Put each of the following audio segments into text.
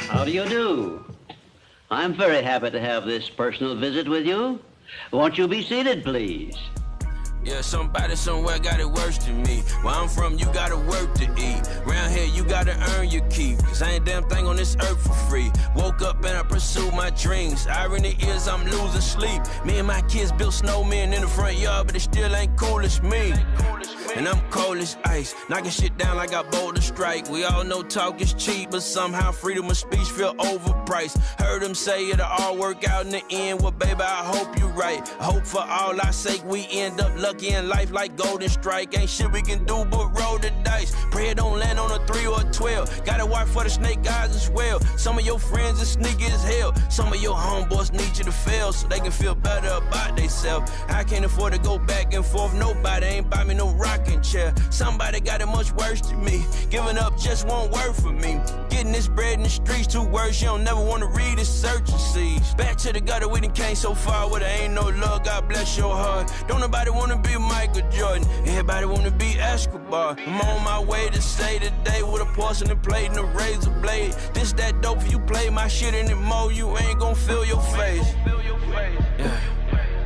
How do you do? I'm very happy to have this personal visit with you. Won't you be seated, please? Yeah, somebody somewhere got it worse than me. Where I'm from, you gotta work to eat. Round here, you gotta earn your keep. Cause I ain't damn thing on this earth for free. Woke up and I pursued my dreams. Irony is I'm losing sleep. Me and my kids built snowmen in the front yard, but it still ain't cool as me. And I'm cold as ice, knocking shit down like I bold a strike. We all know talk is cheap, but somehow freedom of speech feel overpriced. Heard them say it'll all work out in the end. Well, baby, I hope you're right. I hope for all our sake we end up lucky in life like Golden Strike. Ain't shit we can do but roll the dice. Pray it don't land on a 3 or a 12. Gotta watch for the snake eyes as well. Some of your friends are sneaky as hell. Some of your homeboys need you to fail so they can feel better about themselves. I can't afford to go back and forth. Nobody ain't buy me no rocking chair. Somebody got it much worse than me. Giving up just won't work for me. Getting this bread in the streets too worse. You don't never want to read this search and seas. Back to the gutter, we done came so far where there ain't no love. God bless your heart. Don't nobody want to be Michael Jordan. Everybody want to be Escobar. I'm on my way to say today with a porcelain plate and a razor blade. This that dope if you play my shit anymore. You ain't gonna feel your face. Yeah.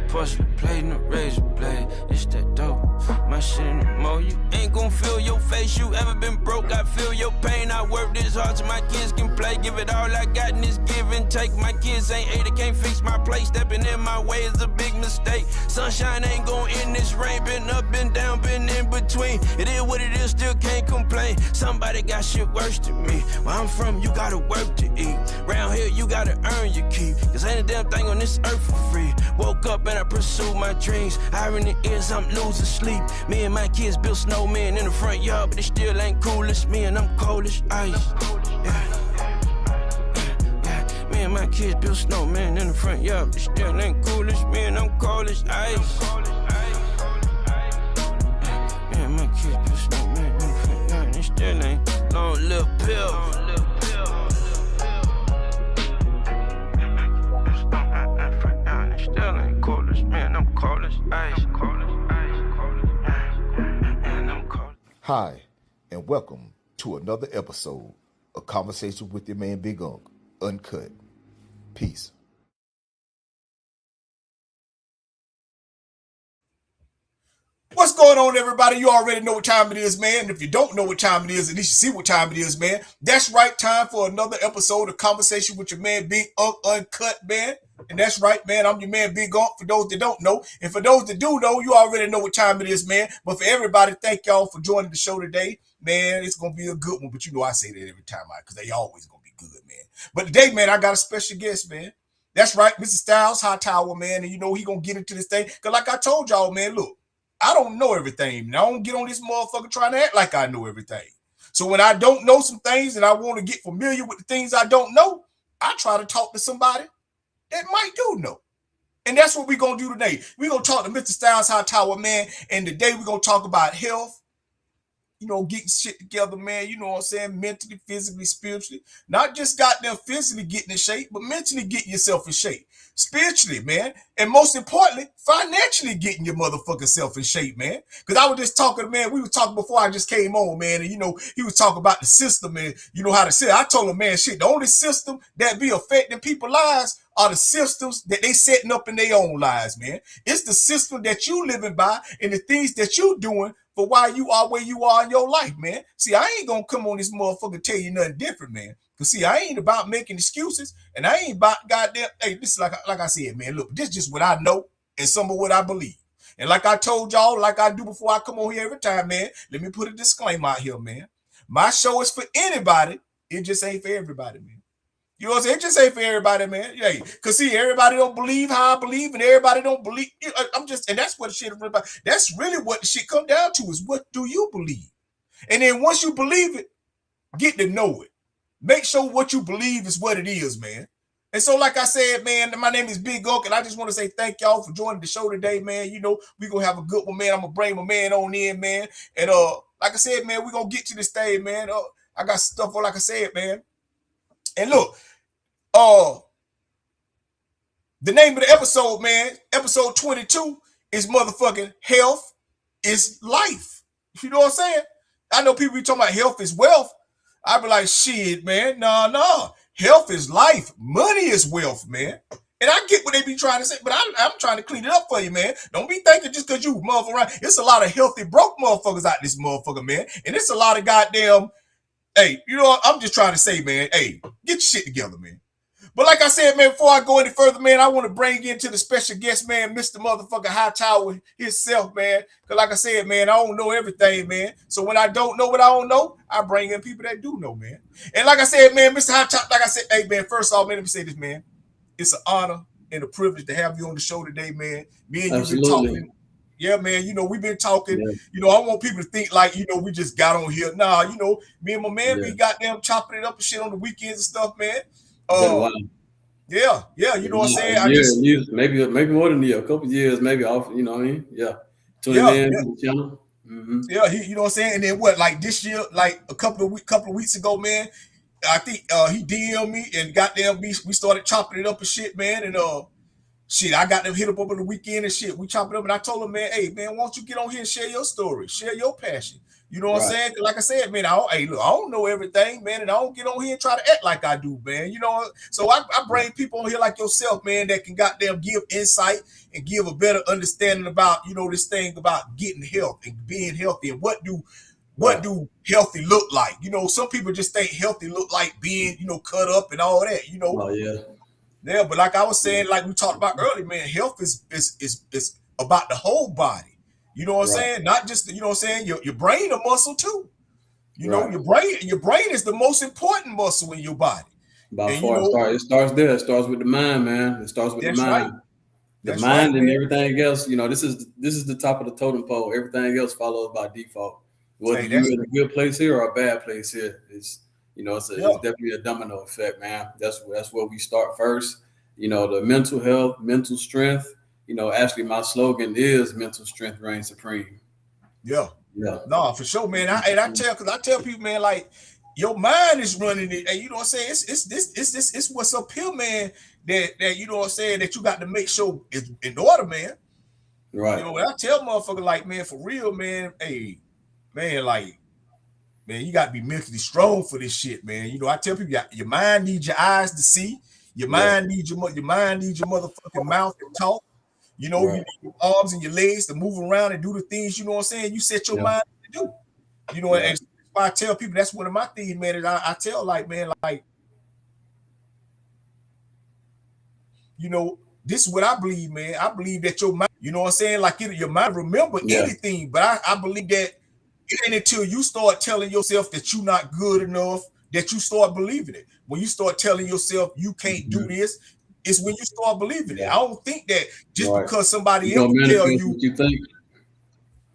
Porcelain plate and a razor blade. It's that dope. My shit anymore. You ain't gonna feel your face. You ever been broke? I feel your pain. I work this hard so my kids can play. Give it all I got in this give and take. My kids ain't 8, they can't fix my plate. Stepping in my way is a big mistake. Sunshine ain't gonna end this rain. Been up, been down, been in between. It is what it is, still can't complain. Somebody got shit worse than me. Where I'm from, you gotta work to eat. Round here, you gotta earn your keep. Cause ain't a damn thing on this earth for free. Woke up and I pursued my dreams. Irony is I'm losing sleep. Me and my kids built snowmen in the front yard, but it still ain't cool as me and I'm cold as ice. Yeah. Me and my kids built snowmen in the front yard, but it still ain't cool as me and I'm cold as ice. Me and my kids built snowmen in the front yard, and it still ain't long little pill. Still ain't cold as man, I'm cold as ice, cold as ice, cold as ice, and I'm cold. Hi, and welcome to another episode of Conversation with your man Big Unc, Uncut. Peace. What's going on, everybody? You already know what time it is, man. And if you don't know what time it is, at least you see what time it is, man. That's right, time for another episode of Conversation with your man Big Unc, Uncut, man. And that's right, man. I'm your man Big Unc, for those that don't know. And for those that do know, you already know what time it is, man. But for everybody, thank y'all for joining the show today. Man, it's going to be a good one. But you know I say that every time, because they always going to be good, man. But today, man, I got a special guest, man. That's right, Mr. Stylez HiiiPower, man. And you know he going to get into this thing. Because like I told y'all, man, look, I don't know everything. And I don't get on this motherfucker trying to act like I know everything. So when I don't know some things and I want to get familiar with the things I don't know, I try to talk to somebody that might do know. And that's what we're going to do today. We're going to talk to Mr. Stylez HiiiPower, man. And today we're going to talk about health, you know, getting shit together, man. You know what I'm saying? Mentally, physically, spiritually. Not just goddamn physically getting in shape, but mentally getting yourself in shape. Spiritually, man. And most importantly, financially getting your motherfucking self in shape, man. Because I was just talking, man, we were talking before I just came on, man. And, you know, he was talking about the system and, you know, how to say. I told him, man, shit, the only system that be affecting people's lives are the systems that they setting up in their own lives, man. It's the system that you living by and the things that you doing for why you are where you are in your life, man. See, I ain't gonna come on this motherfucker and tell you nothing different, man. Cause see, I ain't about making excuses, and I ain't about goddamn. Hey, this is like I said, man. Look, this is just what I know and some of what I believe. And like I told y'all, like I do before I come on here every time, man. Let me put a disclaimer out here, man. My show is for anybody. It just ain't for everybody, man. You know what I'm saying? It just ain't for everybody, man. Yeah, cause see, everybody don't believe how I believe, and everybody don't believe. And that's what the shit is about. That's really what the shit come down to is what do you believe? And then once you believe it, get to know it. Make sure what you believe is what it is, man. And so, like I said, man, my name is Big Unc, and I just want to say thank y'all for joining the show today, man. You know, we're gonna have a good one, man. I'm gonna bring my man on in, man. And like I said, man, we're gonna get to this thing, man. I got stuff on, like I said, man. And look. The name of the episode, man, episode 22 is motherfucking health is life. You know what I'm saying? I know people be talking about health is wealth. I be like, shit, man, no. Health is life. Money is wealth, man. And I get what they be trying to say, but I'm trying to clean it up for you, man. Don't be thinking just because you motherfucker around. It's a lot of healthy broke motherfuckers out this motherfucker, man. And it's a lot of goddamn, hey, you know what? I'm just trying to say, man, hey, get your shit together, man. But like I said, man, before I go any further, man, I want to bring into the special guest, man, Mr. Motherfucker Hiiipower himself, man. Because like I said, man, I don't know everything, man. So when I don't know what I don't know, I bring in people that do know, man. And like I said, man, Mr. Hiiipower, like I said, hey, man, first off, man, let me say this, man. It's an honor and a privilege to have you on the show today, man. Me and you been talking. Yeah, man, you know, we've been talking. Yeah. You know, I want people to think like, you know, we just got on here. Nah, you know, me and my man be goddamn chopping it up and shit on the weekends and stuff, man. Yeah, you know what I'm saying? Years, maybe more than a year, a couple of years, maybe off, you know what I mean? Yeah. Tuning in to the channel. Mm-hmm. Yeah, you know what I'm saying? And then what, like this year, like a couple of weeks ago, man, I think he DM'd me and goddamn we started chopping it up and shit, man. And shit, I got them hit up over the weekend and shit. We chop it up and I told him, man, hey, man, why don't you get on here and share your story, share your passion? You know what I'm saying? Like I said, man, hey, look, I don't know everything, man, and I don't get on here and try to act like I do, man. You know, so I bring people on here like yourself, man, that can goddamn give insight and give a better understanding about, you know, this thing about getting health and being healthy and what do healthy look like. You know, some people just think healthy look like being, you know, cut up and all that, you know. Oh, yeah. Yeah, but like I was saying, like we talked about earlier, man, health is about the whole body. You know what I'm saying? Not just, you know what I'm saying, your brain a muscle too. You know, your brain is the most important muscle in your body. By far, it starts there. It starts with the mind, man. It starts with the mind. The mind and everything else, you know, this is the top of the totem pole. Everything else follows by default. Whether you're in a good place here or a bad place here, it's, you know, it's definitely a domino effect, man. That's where we start first. You know, the mental health, mental strength. You know, actually, my slogan is "Mental strength reigns supreme." Yeah. No, for sure, man. I tell people, man, like your mind is running it, and you know what I'm saying. It's what's up here, man. That you know what I'm saying. That you got to make sure is in order, man. Right. You know, when I tell motherfucker like, man, for real, man. Hey, man, like, man, you got to be mentally strong for this shit, man. You know, I tell people, your mind needs your eyes to see. Your mind needs your motherfucking mouth to talk. You know, you need your arms and your legs to move around and do the things, you know what I'm saying, you set your mind to do. You know, and that's why I tell people, that's one of my things, man, is I tell, like, man, like, you know, this is what I believe, man. I believe that your mind, you know what I'm saying, like your mind remember anything, but I believe that it ain't until you start telling yourself that you're not good enough that you start believing it. When you start telling yourself you can't do this, it's when you start believing it. I don't think that just because somebody else tell you think.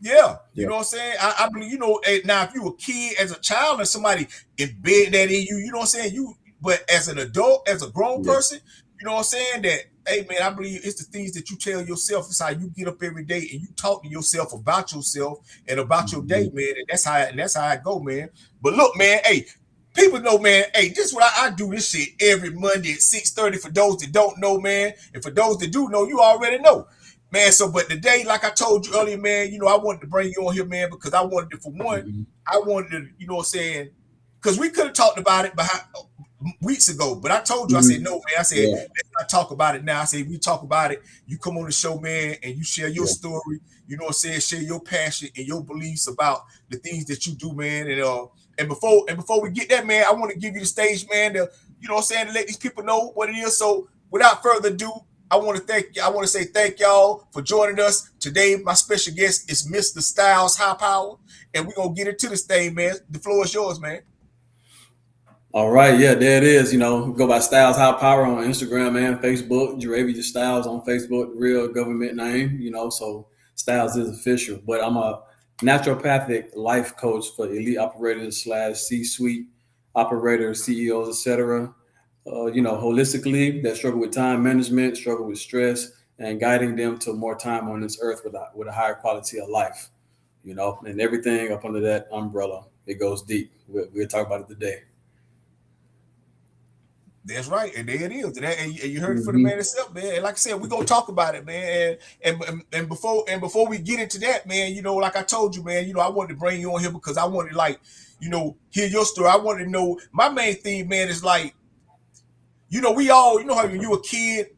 Yeah, you know what I'm saying? I believe, you know, now if you a kid as a child and somebody embed that in you, you know what I'm saying? But as an adult, as a grown person, you know what I'm saying? That, hey man, I believe it's the things that you tell yourself. It's how you get up every day and you talk to yourself about yourself and about your day, man. And that's how I go, man. But look, man, hey, people know, man, hey, this is what I do this shit every Monday at 6:30 for those that don't know, man. And for those that do know, you already know. Man, so, but today, like I told you earlier, man, you know, I wanted to bring you on here, man, because I wanted to, for one, I wanted to, you know what I'm saying, because we could have talked about it weeks ago, but I told you, I said, no, man, I said, let's not talk about it now. I said, we talk about it, you come on the show, man, and you share your story, you know what I'm saying, share your passion and your beliefs about the things that you do, man, and before we get that, man, I want to give you the stage, man, to, you know what I'm saying, to let these people know what it is. So without further ado, I want to say thank y'all for joining us today. My special guest is Mr. Stylez HiiiPower, and we're gonna get into this thing, man. The floor is yours, man. All right, yeah, there it is. You know, go by Stylez HiiiPower on Instagram and Facebook. Jaravia Stylez on Facebook, real government name. You know, so Stylez is official. But I'm a naturopathic life coach for elite operators / C-suite operators, CEOs, etc. You know, holistically, that struggle with time management, struggle with stress, and guiding them to more time on this earth with a higher quality of life, you know, and everything up under that umbrella. It goes deep. We'll talk about it today. That's right. And there it is. And you heard it for the man itself, man. And like I said, we're going to talk about it, man. And before we get into that, man, you know, like I told you, man, you know, I wanted to bring you on here because I wanted to, like, you know, hear your story. I wanted to know, my main thing, man, is like, You know, we all, you know how when you a kid,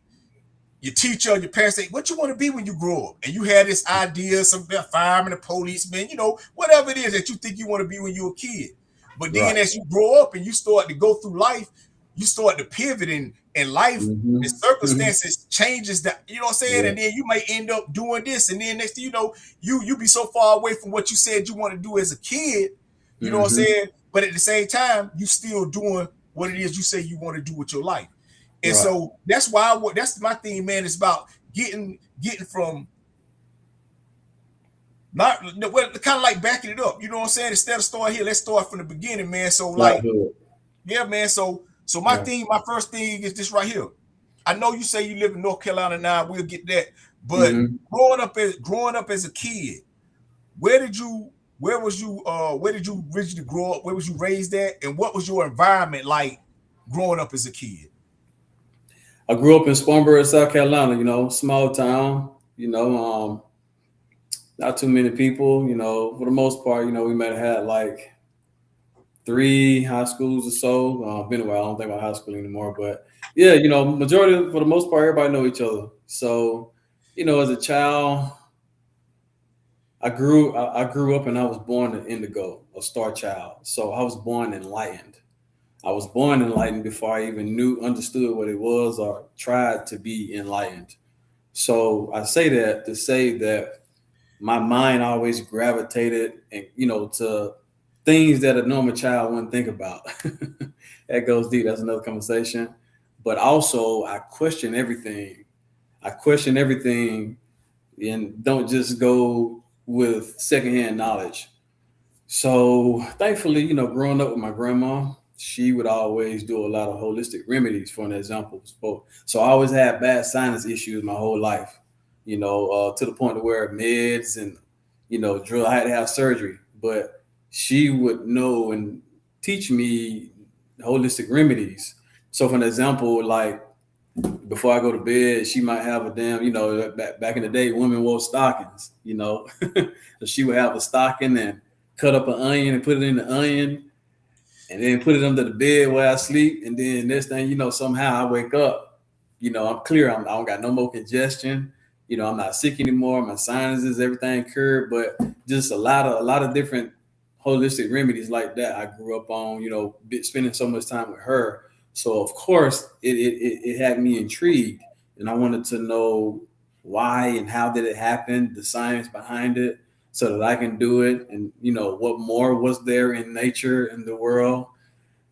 your teacher, your parents say, what you want to be when you grow up? And you had this idea, some fireman, a policeman, you know, whatever it is that you think you want to be when you're a kid. But then Right. as you grow up and you start to go through life, you start to pivot and life Mm-hmm. and circumstances changes that, you know what I'm saying? Yeah. And then you may end up doing this. And then next thing you know, you be so far away from what you said you want to do as a kid, you know what I'm Mm-hmm. saying? But at the same time, you still doing what it is you say you want to do with your life. And Right. so that's why that's my thing, man. It's about getting from not well, kind of like backing it up. You know what I'm saying? Instead of starting here, let's start from the beginning, man. So like, Childhood. yeah, man. So my Yeah. thing, my first thing is this right here. I know you say you live in North Carolina now. We'll get that. But Mm-hmm. growing up as a kid, where did you originally grow up? Where was you raised at? And what was your environment like growing up as a kid? I grew up in Spartanburg, South Carolina, you know, small town, you know, not too many people, you know, for the most part, you know, we might have had like 3 high schools or so. Been a while, I don't think about high school anymore, but yeah, you know, majority, for the most part, everybody know each other. So, you know, as a child, I grew up and I was born an indigo, a star child. So I was born enlightened. I was born enlightened before I even understood what it was or tried to be enlightened. So I say that to say that my mind always gravitated and to things that a normal child wouldn't think about. That goes deep. That's another conversation. But also I question everything. I question everything and don't just go with secondhand knowledge. So thankfully, growing up with my grandma, she would always do a lot of holistic remedies, for an example. So I always had bad sinus issues my whole life, to the point where meds and, drill, I had to have surgery. But she would know and teach me holistic remedies. So for an example, like before I go to bed, she might have a damn, back in the day, women wore stockings, so she would have a stocking and cut up an onion and put it in the onion and then put it under the bed where I sleep. And then next thing somehow I wake up, I'm clear. I don't got no more congestion. I'm not sick anymore. My sinuses, everything cured, but just a lot of different holistic remedies like that I grew up on, spending so much time with her. So of course it had me intrigued and I wanted to know why and how did it happen, the science behind it, so that I can do it. And, what more was there in nature, in the world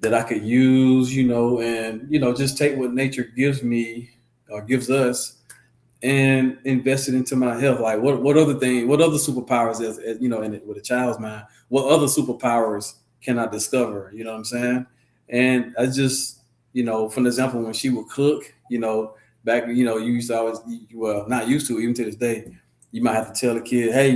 that I could use, and, just take what nature gives me or gives us and invest it into my health. Like what other superpowers with a child's mind, what other superpowers can I discover? You know what I'm saying? And I just, for an example, when she would cook, back, you used to always, well, not used to, even to this day, you might have to tell the kid, hey,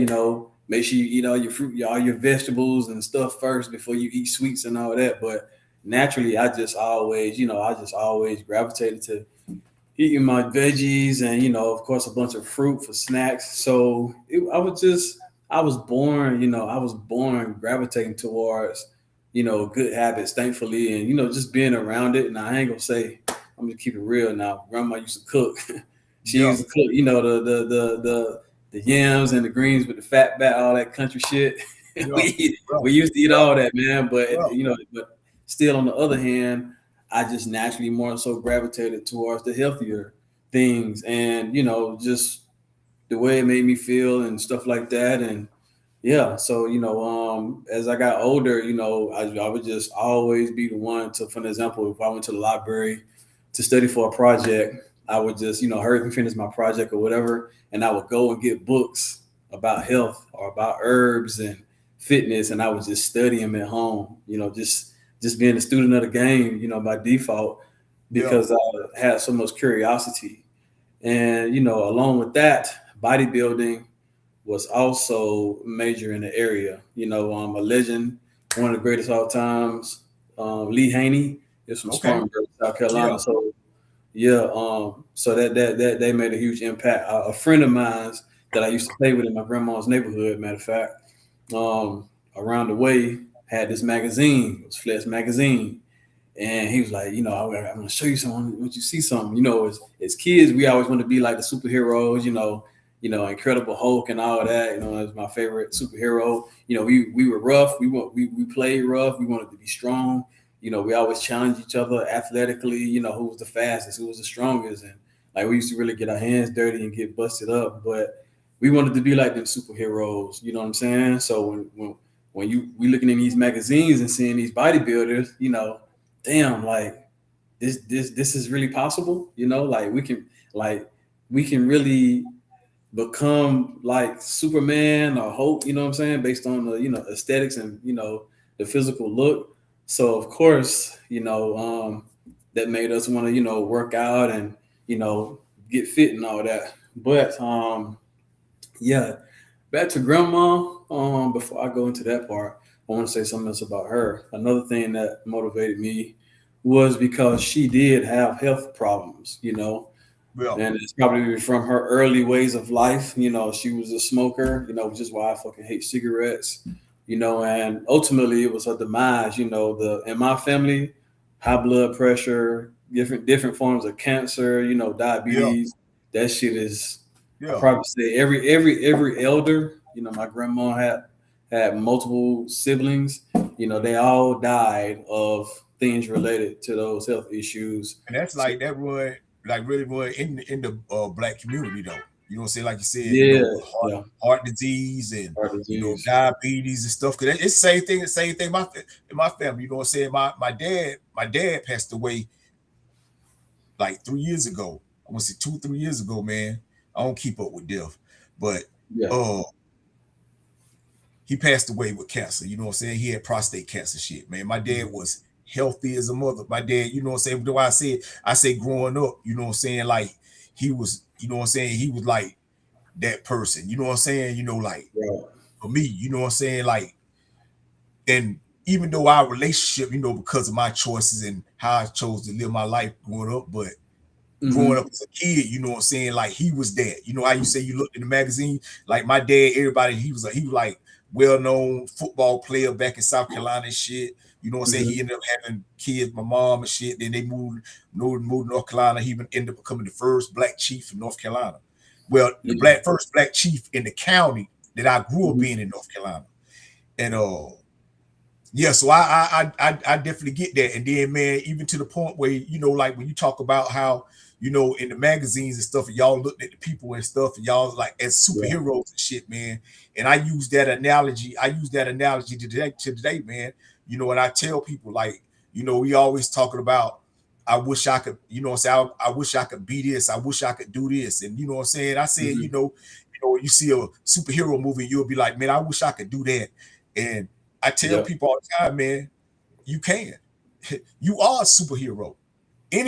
make sure you eat all your fruit, all your vegetables and stuff first before you eat sweets and all that. But naturally, I just always gravitated to eating my veggies and, of course, a bunch of fruit for snacks. So I was born gravitating towards, good habits, thankfully, and, just being around it. And I ain't gonna say, I'm gonna keep it real now. Grandma used to cook. She Yeah. used to cook, the yams and the greens with the fat back, all that country shit. Yeah. we used to eat all that, man. But Yeah. but still, on the other hand, I just naturally more so gravitated towards the healthier things, and just the way it made me feel and stuff like that. And yeah, so as I got older, I would just always be the one to, for example, if I went to the library to study for a project, I would just, hurry and finish my project or whatever, and I would go and get books about health or about herbs and fitness, and I would just study them at home, just being a student of the game, by default, because I had so much curiosity. And, along with that, bodybuilding was also major in the area. A legend, one of the greatest of all times, Lee Haney is from Spartanburg, South Carolina. Yeah. So yeah, so that they made a huge impact. A friend of mine that I used to play with in my grandma's neighborhood, matter of fact, around the way, had this magazine. It was Flex magazine, And he was like, I'm gonna show you something. Once you see something, as kids, we always want to be like the superheroes, Incredible Hulk and all that. That's my favorite superhero. We were rough. We played rough. We wanted to be strong. We always challenged each other athletically. Who was the fastest, who was the strongest, and like we used to really get our hands dirty and get busted up. But we wanted to be like them superheroes. You know what I'm saying? So when we looking in these magazines and seeing these bodybuilders, damn, like this is really possible. Like we can really become like Superman or Hulk, you know what I'm saying, based on the aesthetics and the physical look. So of course, that made us want to work out and get fit and all that. But yeah, back to grandma. Before I go into that part, I want to say something else about her. Another thing that motivated me was because she did have health problems, Yeah. and it's probably from her early ways of life. She was a smoker, which is why I fucking hate cigarettes, and ultimately it was her demise. In my family, high blood pressure, different forms of cancer, diabetes. That shit is, I Yeah. probably say every elder, my grandma had multiple siblings, they all died of things related to those health issues. And that's So, like that run, like really run in the black community though. You know what I'm saying? Like you said, yeah, with yeah, heart disease and heart disease. diabetes and stuff. Cause it's the same thing. The same thing in my family. You know what I'm saying? My dad passed away like 3 years ago. I want to say 2, 3 years ago, man. I don't keep up with death, but Yeah. uh, he passed away with cancer. You know what I'm saying? He had prostate cancer shit, man. My dad Mhm. was healthy as a mother. My dad, you know what I'm saying? Though I say growing up, you know what I'm saying? Like he was, you know what I'm saying? He was like that person. You know what I'm saying? Like Right. for me, you know what I'm saying? Like, and even though our relationship, because of my choices and how I chose to live my life growing up, but growing up Hmm. as a kid, you know what I'm saying? Like he was that. You know how you say you looked in the magazine? Like my dad, everybody, he was like well-known football player back in South Carolina and shit. You know what I'm saying? He Hmm. ended up having kids, my mom and shit. Then they moved to North Carolina. He even ended up becoming the first black chief in North Carolina. Well, the Yeah. first black chief in the county that I grew up Hmm. in North Carolina. And yeah, so I definitely get that. And then man, even to the point where, like when you talk about how, in the magazines and stuff, and y'all looked at the people and stuff, and y'all like as Yeah. superheroes and shit, man. And I use that analogy. Today, man. And I tell people like, we always talking about, I wish I could, I wish I could be this. I wish I could do this. And you know what I'm saying? I said, Hmm. you see a superhero movie, you'll be like, man, I wish I could do that. And I tell Yeah. people all the time, man, you can. You are a superhero. Right.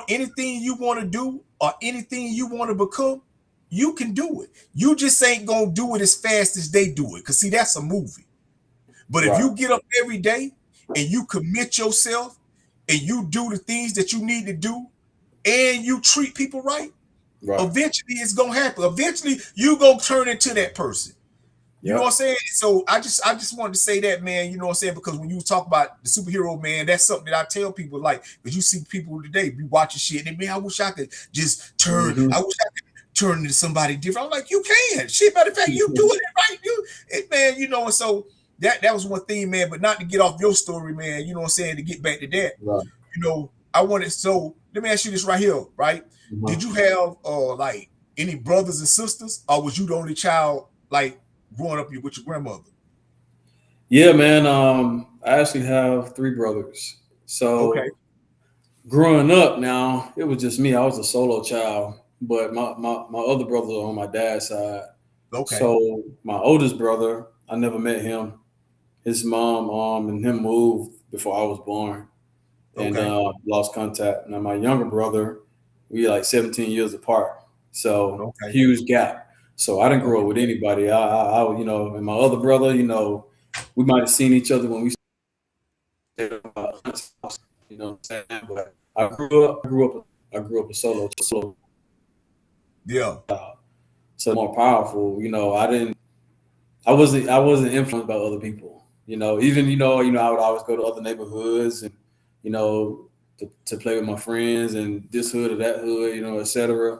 Anything you want to do, or anything you want to become, you can do it. You just ain't gonna do it as fast as they do it. Cause see, that's a movie. But if Right. you get up every day and you commit yourself and you do the things that you need to do and you treat people right, Right. eventually it's gonna happen. Eventually you gonna turn into that person. You know what I'm Yep. saying? So I just wanted to say that, man, you know what I'm saying? Because when you talk about the superhero, man, that's something that I tell people, like, because you see people today be watching shit, and man, I wish I could just Hmm. I wish I could turn into somebody different. I'm like, you can. Shit, matter of fact, you doing it right. Man, and so that was one thing, man, but not to get off your story, man, you know what I'm saying, to get back to that. Right. I wanted, so let me ask you this right here, right? Did Uh-huh. you have like any brothers and sisters, or was you the only child like growing up with your grandmother? Yeah, man. I actually have three brothers. Okay, So growing up, now it was just me. I was a solo child, but my other brother on my dad's side. okay, So my oldest brother, I never met him. His mom and him moved before I was born, and okay, lost contact. Now my younger brother, we like 17 years apart, so okay, huge gap. So I didn't grow okay. up with anybody. And my other brother, we might have seen each other when we stayed at my aunt's house. You know what I'm saying? But I grew up a solo Yeah, child, so more powerful. I wasn't influenced by other people. Even I would always go to other neighborhoods and you know, to play with my friends and this hood or that hood, you know, etc.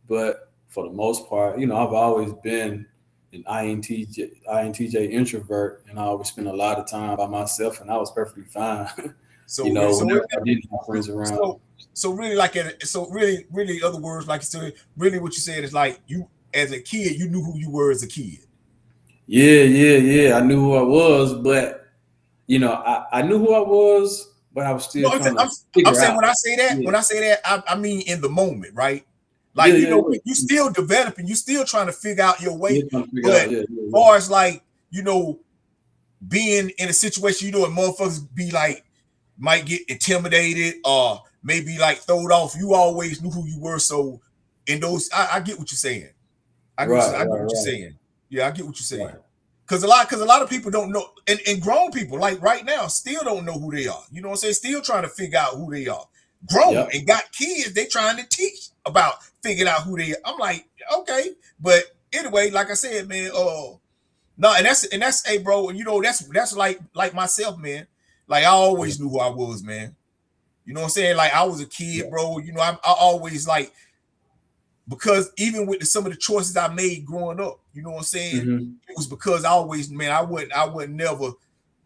But for the most part, you know, I've always been an INTJ introvert, and I always spent a lot of time by myself, and I was perfectly fine. You So, know, so, whenever I didn't have friends around. so, so really, like, so really, really, other words, like, so really, what you said is like you, as a kid, you knew who you were as a kid. Yeah. I knew who I was, but you know, I knew who I was, but I was No, still trying to I'm figure saying out. when I say that, Yeah, I mean in the moment, right? yeah, Like, you yeah, know, yeah. you still developing, you still trying to figure out your way. Still trying to figure But out. Yeah, far as like, you know, being in a situation, you know, and motherfuckers be like, might get intimidated or maybe like thrown off. You always knew who you were. So in those, I get what you're saying. right, I get what you're right, saying. Yeah, I get what you're saying. right, Cause a lot of people don't know, and grown people like right now still don't know who they are. You know what I'm saying? Still trying to figure out who they are. Grown yep, and got kids, they trying to teach about figuring out who they are. I'm like, okay, but anyway, like I said, man, no, and that's hey, bro, you know, that's like myself, man. Like I yeah, always knew who I was, man. You know what I'm saying? Like I was a kid, yeah. bro. You know, I always like, because even with some of the choices I made growing up, you know what I'm saying? Mm-hmm. It was because I always, man, I wouldn't never,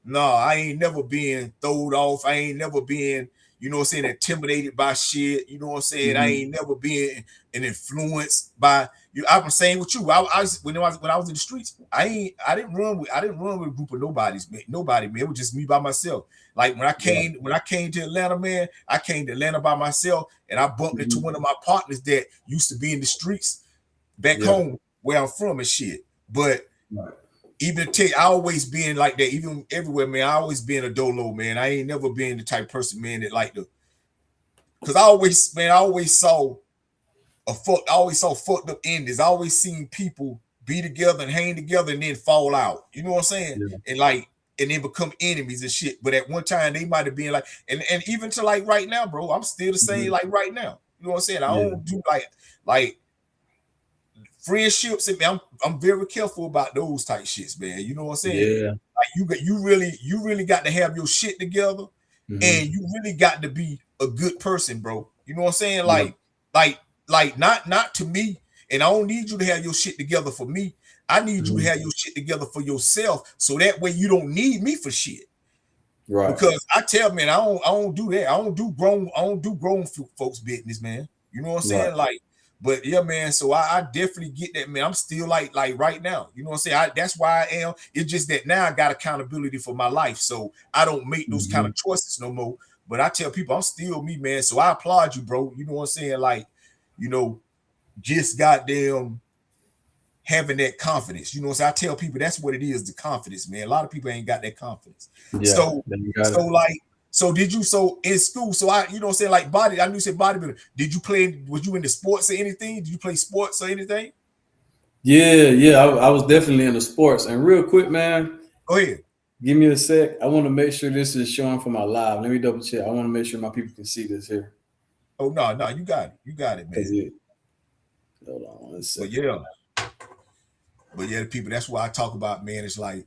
no, I ain't never been throwed off. I ain't never been, you know what I'm saying, intimidated by shit. You know what I'm saying? I Mm-hmm. ain't never been an influenced by you. I'm saying with you. I was when I was in the streets, I didn't run with a group of nobodies, man. Nobody, man. It was just me by myself. Like Yeah. when I came to Atlanta, man, I came to Atlanta by myself, and I bumped into Mm-hmm. one of my partners that used to be in the streets back Yeah. home where I'm from and shit. But Right. even to I always been like that, even everywhere, man. I always been a dolo, man. I ain't never been the type of person, man, that like the, because I always saw I always saw fucked up endings. I always seen people be together and hang together and then fall out. You know what I'm saying? Yeah. And like, and then become enemies and shit. But at one time they might have been like, and even to like right now, bro, I'm still the same Mm-hmm. like right now. You know what I'm saying? I Yeah. don't do like friendships, and man, I'm very careful about those type shits, man. You know what I'm saying? Yeah. Like you really got to have your shit together, and Mm-hmm. you really got to be a good person, bro. You know what I'm saying? Yeah. Like not to me, and I don't need you to have your shit together for me. I need you to Mm-hmm. have your shit together for yourself, so that way you don't need me for shit. Right. Because I tell man, I don't do that. I don't do grown folks business, man. You know what I'm Right. saying? Like, but yeah, man. So I definitely get that, man. I'm still like right now. You know what I'm saying? That's why I am. It's just that now I got accountability for my life, so I don't make those kind Mm-hmm. of choices no more. But I tell people I'm still me, man. So I applaud you, bro. You know what I'm saying? Like, you know, just goddamn having that confidence. You know, so I tell people that's what it is, the confidence, man. A lot of people ain't got that confidence. Yeah. So, Then you got so it. like, so did you, so in school, so I, you know what I'm saying, like I knew you said bodybuilding. Did you play, was you into sports or anything? Did you play sports or anything? Yeah. I was definitely into sports. And real quick, man, Go ahead. give me a sec. I want to make sure this is showing for my live. Let me double check. I want to make sure my people can see this here. Oh, no, you got it. You got it, Cause man. it. Hold on one But second. yeah, the people, that's why I talk about, man, it's like,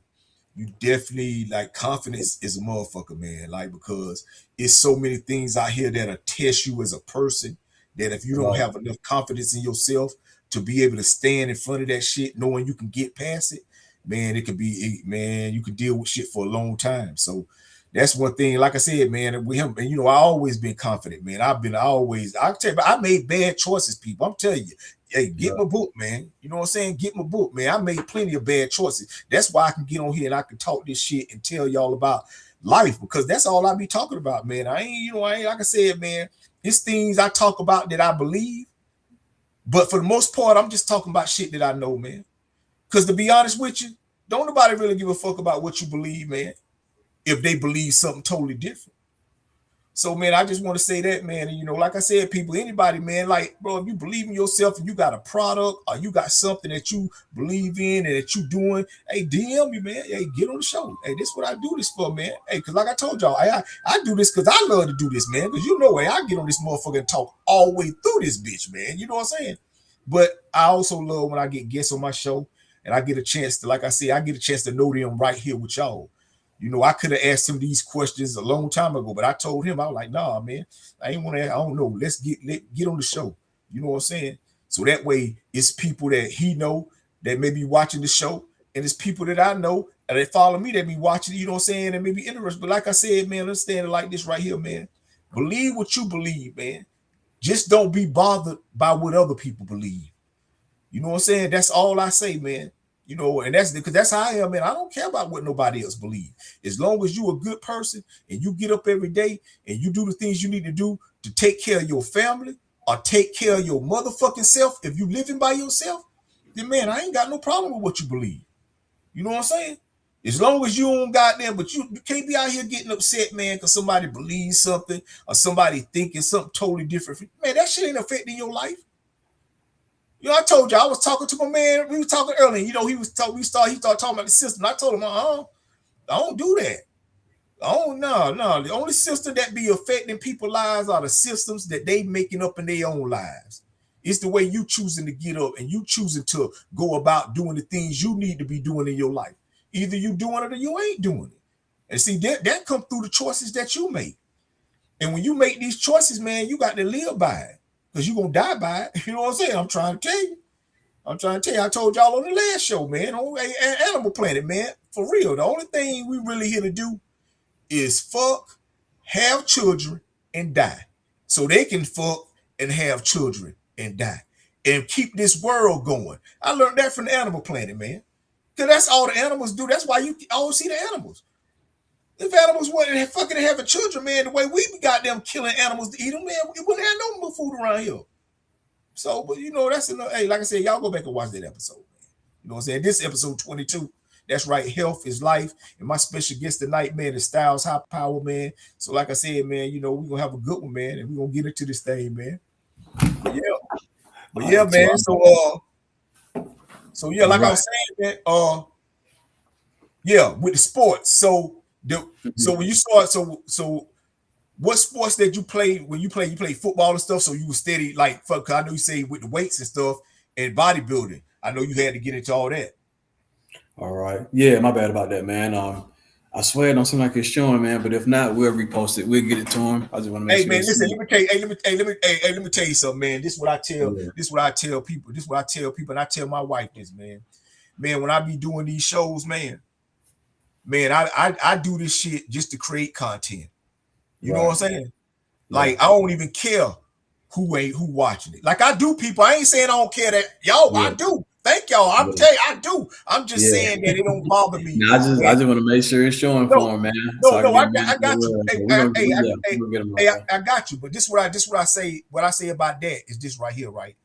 you definitely like confidence is a motherfucker, man. Like, because it's so many things out here that'll test you as a person, that if you don't Right. have enough confidence in yourself to be able to stand in front of that shit, knowing you can get past it, man, it could be, man, you could deal with shit for a long time. So that's one thing. Like I said, man, we have, and you know, I always been confident, man. I tell you, I made bad choices, people. I'm telling you, hey, get Yeah. my book, man. You know what I'm saying? Get my book, man. I made plenty of bad choices. That's why I can get on here and I can talk this shit and tell y'all about life, because that's all I be talking about, man. I ain't, you know, I ain't, like I said, man, it's things I talk about that I believe, but for the most part, I'm just talking about shit that I know, man. Because to be honest with you, don't nobody really give a fuck about what you believe, man, if they believe something totally different. So, man, I just want to say that, man. And, you know, like I said, people, anybody, man, like, bro, if you believe in yourself and you got a product or you got something that you believe in and that you doing, hey, DM me, man. Hey, get on the show. Hey, this is what I do this for, man. Hey, because like I told y'all, I do this because I love to do this, man. Because you know, hey, I get on this motherfucker and talk all the way through this bitch, man. You know what I'm saying? But I also love when I get guests on my show and I get a chance to, like I said, I get a chance to know them right here with y'all. You know, I could have asked him these questions a long time ago, but I told him, I was like, nah, man, I ain't want to, I don't know. Let's get on the show. You know what I'm saying? So that way it's people that he know that may be watching the show, and it's people that I know and they follow me that be watching, you know what I'm saying, and maybe interested. But like I said, man, understand it like this right here, man. Believe what you believe, man. Just don't be bothered by what other people believe. You know what I'm saying? That's all I say, man. You know, and that's because that's how I am, man. I don't care about what nobody else believes. As long as you a good person and you get up every day and you do the things you need to do to take care of your family or take care of your motherfucking self, if you living by yourself, then man, I ain't got no problem with what you believe. You know what I'm saying? As long as you don't got them, but you can't be out here getting upset, man, because somebody believes something or somebody thinking something totally different. Man, that shit ain't affecting your life. You know, I told you I was talking to my man. We were talking earlier. You know, he started talking about the system. I told him, I don't do that. No. The only system that be affecting people's lives are the systems that they making up in their own lives. It's the way you choosing to get up and you choosing to go about doing the things you need to be doing in your life. Either you doing it or you ain't doing it. And see, that come through the choices that you make. And when you make these choices, man, you got to live by it. Because you're going to die by it. You know what I'm saying? I'm trying to tell you. I told y'all on the last show, man, on Animal Planet, man. For real, the only thing we really here to do is fuck, have children, and die. So they can fuck and have children and die. And keep this world going. I learned that from the Animal Planet, man. Because that's all the animals do. That's why you always see the animals. If animals wasn't fucking having children, man, the way we got them killing animals to eat them, man, we wouldn't have no more food around here. So, but you know, that's enough. Hey, like I said, y'all go back and watch that episode, man. You know what I'm saying? This episode 22. That's right. Health is life. And my special guest tonight, man, is Stylez HiiiPower, man. So, like I said, man, you know, we're gonna have a good one, man, and we're gonna get into this thing, man. But yeah, man. So yeah, like I was saying, man, yeah, with the sports. So when you start, so what sports that you played when you played football and stuff? So you were steady, like, fuck, I know you say with the weights and stuff and bodybuilding. I know you had to get into all that. All right. Yeah, my bad about that, man. I swear it don't seem like it's showing, man, but if not, we'll repost it. We'll get it to him. I just want to make sure. Man, listen, let me tell you something, man. This is what I tell people. And I tell my wife this, man. Man, when I be doing these shows, man, I do this shit just to create content. You know what I'm saying? Like, I don't even care who watching it. Like, I do, people. I ain't saying I don't care that y'all. I do. Thank y'all. I'm telling you, I do. I'm just saying that it don't bother me. I just want to make sure it's showing for him, man. I got you. I got you. But this what I say. What I say about that is this right here, right?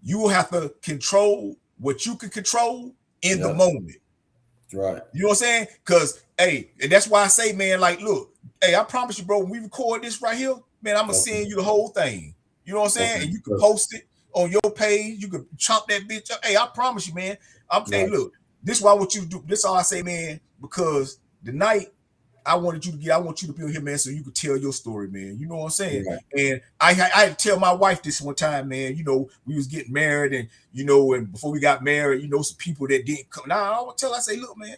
You will have to control what you can control in the moment. Right. You know what I'm saying? Because, and that's why I say, man, like, look, I promise you, bro, when we record this right here, man, I'm going to send you the whole thing. You know what I'm saying? And you can post it on your page. You can chomp that bitch up. I promise you, man. Look, this is why I want you to do. This is all I say, man, because the night I want you to be on here, man, so you could tell your story, man. You know what I'm saying? Right. And I had to tell my wife this one time, man. You know, we was getting married, and you know, and before we got married, you know, some people that didn't come. Now I would tell her, I say, look, man,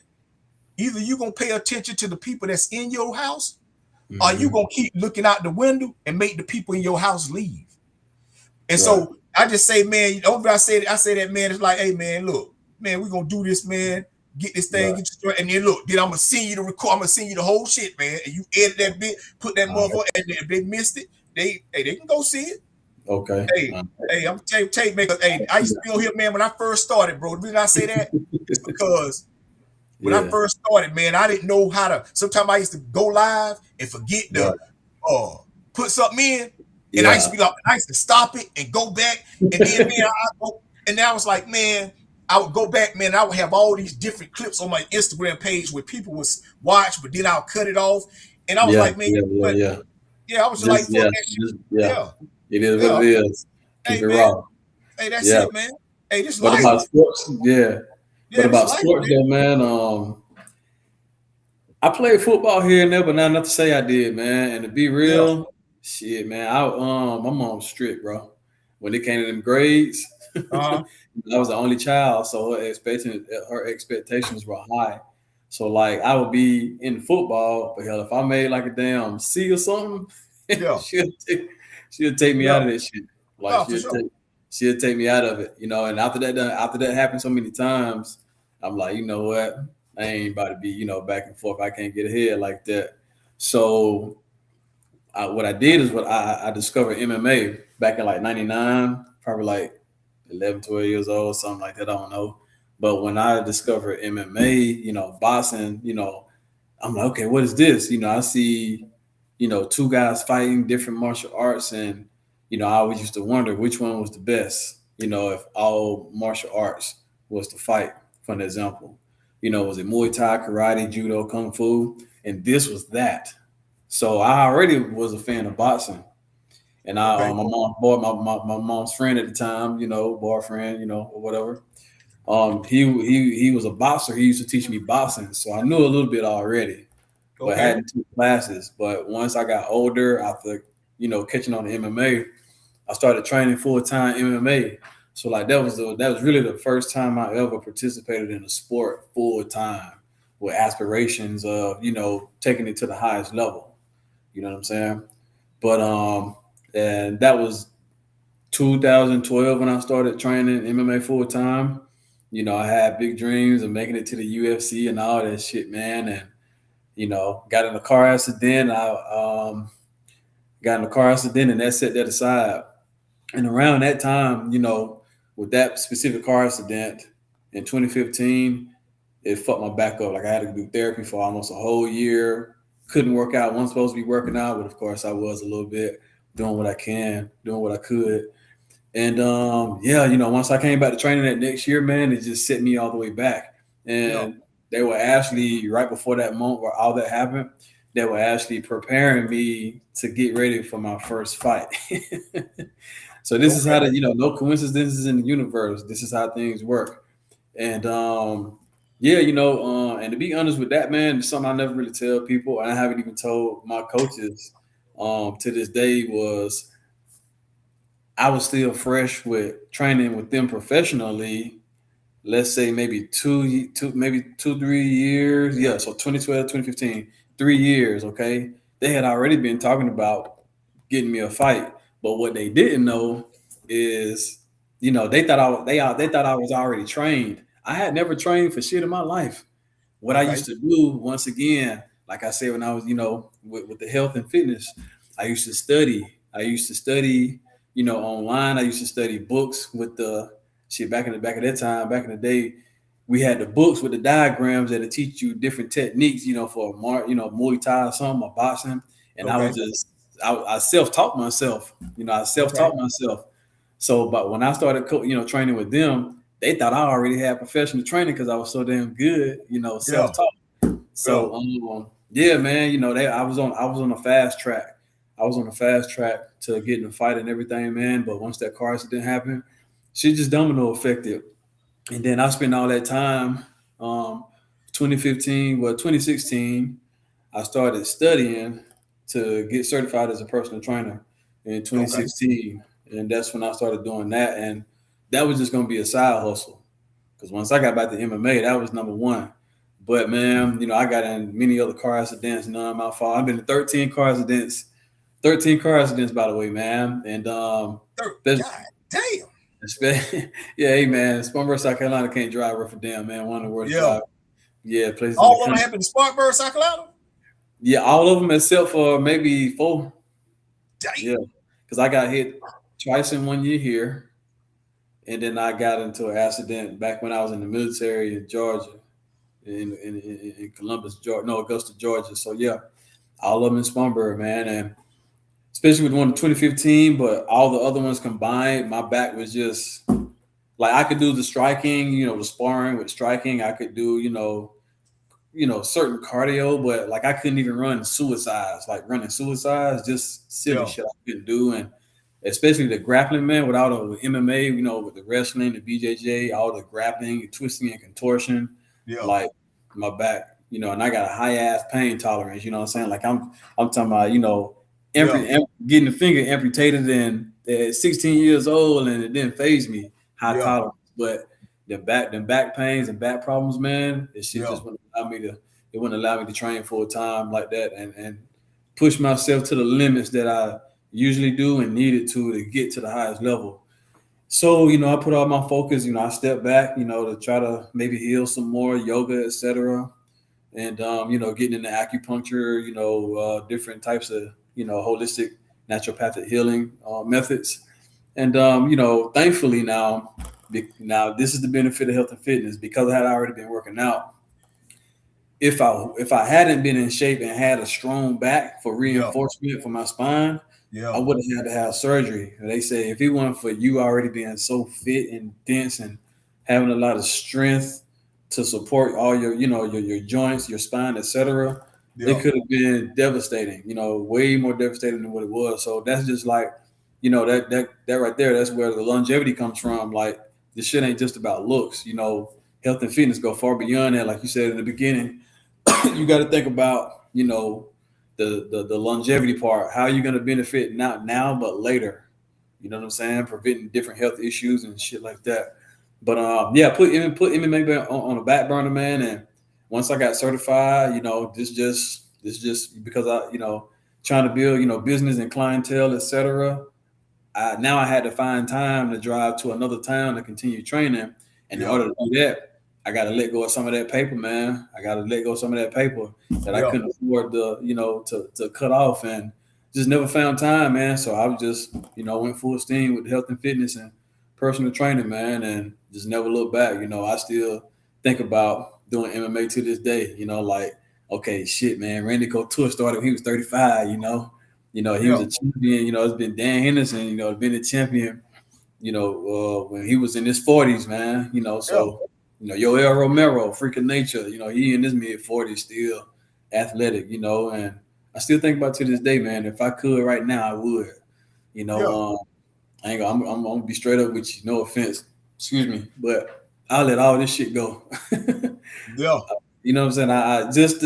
either you gonna pay attention to the people that's in your house, or you gonna keep looking out the window and make the people in your house leave. And so I just say, man, over I say that, man, it's like, hey, man, look, man, we're gonna do this, man. Get this thing, and then look, then I'm gonna send you the record. I'm gonna send you the whole shit, man. And you edit that bit, put that motherfucker, and if they missed it, they can go see it. Okay. Hey, I'm tell you, man. I used to be on here, man, when I first started, bro. The reason I say that is because when I first started, man, I didn't know how to. Sometimes I used to go live and forget to put something in, and I used to be like, I used to stop it and go back, and then and I was like, man. I would go back, man. I would have all these different clips on my Instagram page where people would watch, but then I'll cut it off. And I was like, man, I was just like, fuck that shit. It is what it is. Keep it raw. Hey, that's it, man. Hey, this life. About sports, but about sports, though, man. I played football here and there, but not enough to say I did, man. And to be real, shit, man, my mom's strict, bro. When it came to them grades. I was the only child, so her expectations were high. So like I would be in football, but hell, if I made like a damn C or something, Yeah. she'll take me Yeah. out of that shit. Like Oh, for sure. she'll take me out of it, you know. And after that happened so many times, I'm like, you know what? I ain't about to be, you know, back and forth. I can't get ahead like that. So what I did is I discovered MMA back in like 99, probably like 11, 12 years old, something like that. I don't know. But when I discovered MMA, you know, boxing, you know, I'm like, okay, what is this? You know, I see, you know, two guys fighting different martial arts. And, you know, I always used to wonder which one was the best, you know, if all martial arts was to fight, for an example. You know, was it Muay Thai, karate, judo, kung fu? And this was that. So I already was a fan of boxing. And Okay. my mom bought my mom's friend at the time, you know, boyfriend, you know, or whatever. He was a boxer. He used to teach me boxing, so I knew a little bit already, but Okay. hadn't took classes. But once I got older, after you know catching on the MMA, I started training full time MMA. So like that was really the first time I ever participated in a sport full time with aspirations of you know taking it to the highest level. You know what I'm saying? But and that was 2012 when I started training MMA full time. You know, I had big dreams of making it to the UFC and all that shit, man. And you know, got in a car accident. I got in a car accident, and that set that aside. And around that time, you know, with that specific car accident in 2015, it fucked my back up. Like I had to do therapy for almost a whole year. Couldn't work out. Wasn't supposed to be working out, but of course I was a little bit doing what I can, doing what I could. And yeah, you know, once I came back to training that next year, man, it just set me all the way back. Yeah. And they were actually right before that moment where all that happened, they were actually preparing me to get ready for my first fight. So this is how Okay. the, you know, no coincidences in the universe. This is how things work. And yeah, you know, and to be honest with that, man, it's something I never really tell people, and I haven't even told my coaches to this day was I was still fresh with training with them professionally. Let's say maybe maybe 2, 3 years. Yeah, so 2012, 2015, 3 years. Okay, they had already been talking about getting me a fight, but what they didn't know is, you know, they thought I was already trained. I had never trained for shit in my life. What I Okay. used to do, once again, like I said, when I was, you know, with the health and fitness, I used to study. I used to study, you know, online. I used to study books with the shit back at that time, back in the day. We had the books with the diagrams that teach you different techniques, you know, for you know, Muay Thai or something or boxing. And I Okay. was just, I self-taught myself, you know, I Okay. self-taught myself. So, but when I started, you know, training with them, they thought I already had professional training because I was so damn good, you know, Yeah. self-taught. Yeah. So yeah, man, you know, I was on a fast track. I was on a fast track to getting a fight and everything, man. But once that car accident happened, she just domino affected. And then I spent all that time, um, 2015, well, 2016, I started studying to get certified as a personal trainer in Okay. 2016. And that's when I started doing that. And that was just gonna be a side hustle. Because once I got back to MMA, that was number one. But man, you know, I got in many other car accidents, none of my fault. I've been in 13 car accidents, by the way, man. And that's, God damn. yeah, hey man, Spartanburg, South Carolina can't drive worth a damn, man. One of the worst Yeah. drive, yeah, places in the All of them country. happened in Spartanburg, South Carolina? Yeah, all of them except for maybe 4. Damn. Yeah, because I got hit twice in 1 year here, and then I got into an accident back when I was in the military in Georgia, in Columbus, Georgia, no, Augusta, Georgia. So yeah, all of them in Spartanburg, man, and especially with the one in 2015, but all the other ones combined, my back was just like I could do the striking, you know, the sparring with striking. I could do, you know, certain cardio, but like I couldn't even run suicides, like running suicides, just silly Yeah. shit I couldn't do. And especially the grappling, man, with all the MMA, you know, with the wrestling, the BJJ, all the grappling, twisting and contortion, Yeah. like my back, you know, and I got a high ass pain tolerance, you know what I'm saying? Like I'm talking about, you know, Yeah. getting the finger amputated and at 16 years old and it didn't phase me, high Yeah. tolerance. But them back pains and back problems, man, it shit Yeah. just wouldn't allow me to train full time like that and push myself to the limits that I usually do and needed to get to the highest level. So, I put all my focus, I step back, to try to maybe heal some more, yoga, etc. And getting into acupuncture, different types of, holistic naturopathic healing methods. And thankfully now this is the benefit of health and fitness because I had already been working out. If I hadn't been in shape and had a strong back for Yeah. reinforcement for my spine, I Yeah. would have had to have surgery. They say if it weren't for you already being so fit and dense and having a lot of strength to support all your, your joints, your spine, etc., it Yeah. could have been devastating, way more devastating than what it was. So that's just like, that right there, that's where the longevity comes from. Like this shit ain't just about looks, health and fitness go far beyond that. Like you said in the beginning, you got to think about, the longevity part. How are you going to benefit not now, but later? You know what I'm saying? Preventing different health issues and shit like that. But yeah, put MMA on a back burner, man. And once I got certified, this just because I, trying to build, business and clientele, etc. Now I had to find time to drive to another town to continue training. And in Yeah. order to do that, I got to let go of some of that paper, man. I got to let go of some of that paper that I Yeah. couldn't afford to cut off, and just never found time, man. So I was just, went full steam with health and fitness and personal training, man, and just never looked back. I still think about doing MMA to this day. Like, okay, shit, man. Randy Couture started when he was 35. He was Yeah. a champion. It's been Dan Henderson. Been a champion. When he was in his 40s, man. Yeah. So. Yoel Romero, freak of nature. He in his mid-40s still athletic. And I still think about to this day, man. If I could right now, I would. Yeah. I ain't gonna. I'm gonna be straight up with you. No offense, excuse me, but I'll let all this shit go. Yeah. You know what I'm saying? I just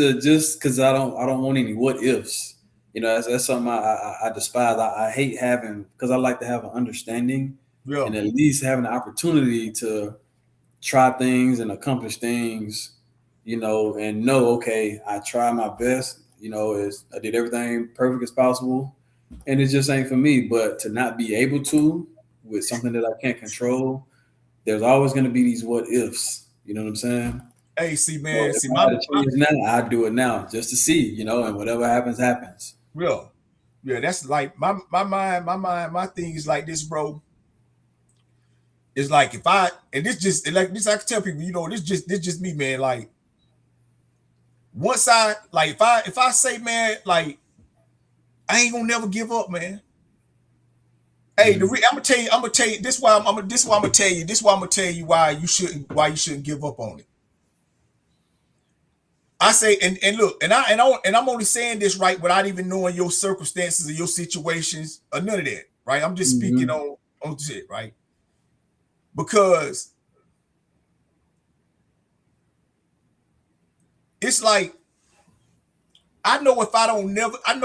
because I don't want any what ifs. That's something I despise. I hate having because I like to have an understanding Yeah. and at least having the opportunity to try things and accomplish things, and know, okay, I try my best, as I did everything perfect as possible, and it just ain't for me. But to not be able to with something that I can't control, there's always going to be these what ifs. You know what I'm saying? Hey, see, So man. if See, I had to change now, I'd do it now just to see, and whatever happens, happens. yeah. Yeah. That's like my thing is like this, bro. It's like if I and this just like this, I can tell people, this just me, man. Like once I like if I say, man, like I ain't gonna never give up, man. Hey, I'm gonna tell you. This why I'm gonna tell you why you shouldn't give up on it. I say, and look, and I'm only saying this right without even knowing your circumstances or your situations or none of that, right? I'm just speaking on shit, right? Because it's like I know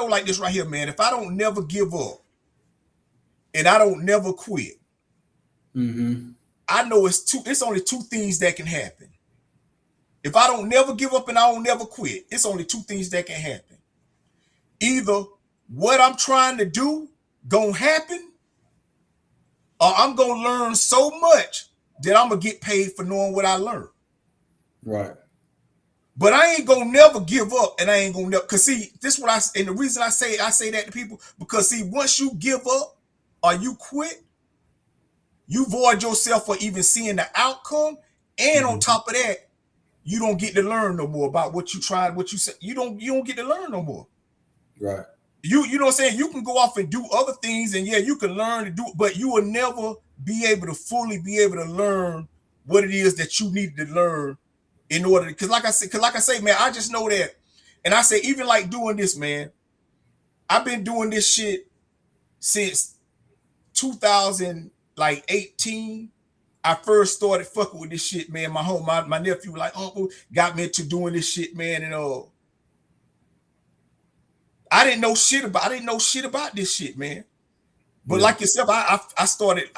like this right here, man. If I don't never give up and I don't never quit, I know it's only two things that can happen. If I don't never give up and I don't never quit, it's only two things that can happen. Either what I'm trying to do gonna happen, or I'm gonna learn so much that I'm gonna get paid for knowing what I learned. Right. But I ain't gonna never give up, and I ain't gonna never. Cause see, this is what and the reason I say that to people, because see, once you give up or you quit, you void yourself for even seeing the outcome, and on top of that, you don't get to learn no more about what you tried, what you said. You don't get to learn no more. Right. You know what I'm saying? You can go off and do other things, and yeah, you can learn to do, but you will never be able to fully be able to learn what it is that you need to learn in order. Because like I say, man, I just know that, and I say even like doing this, man. I've been doing this shit since 2018. I first started fucking with this shit, man. My nephew, like uncle, got me into doing this shit, man, and I didn't know shit about this shit, man. But like yourself, I started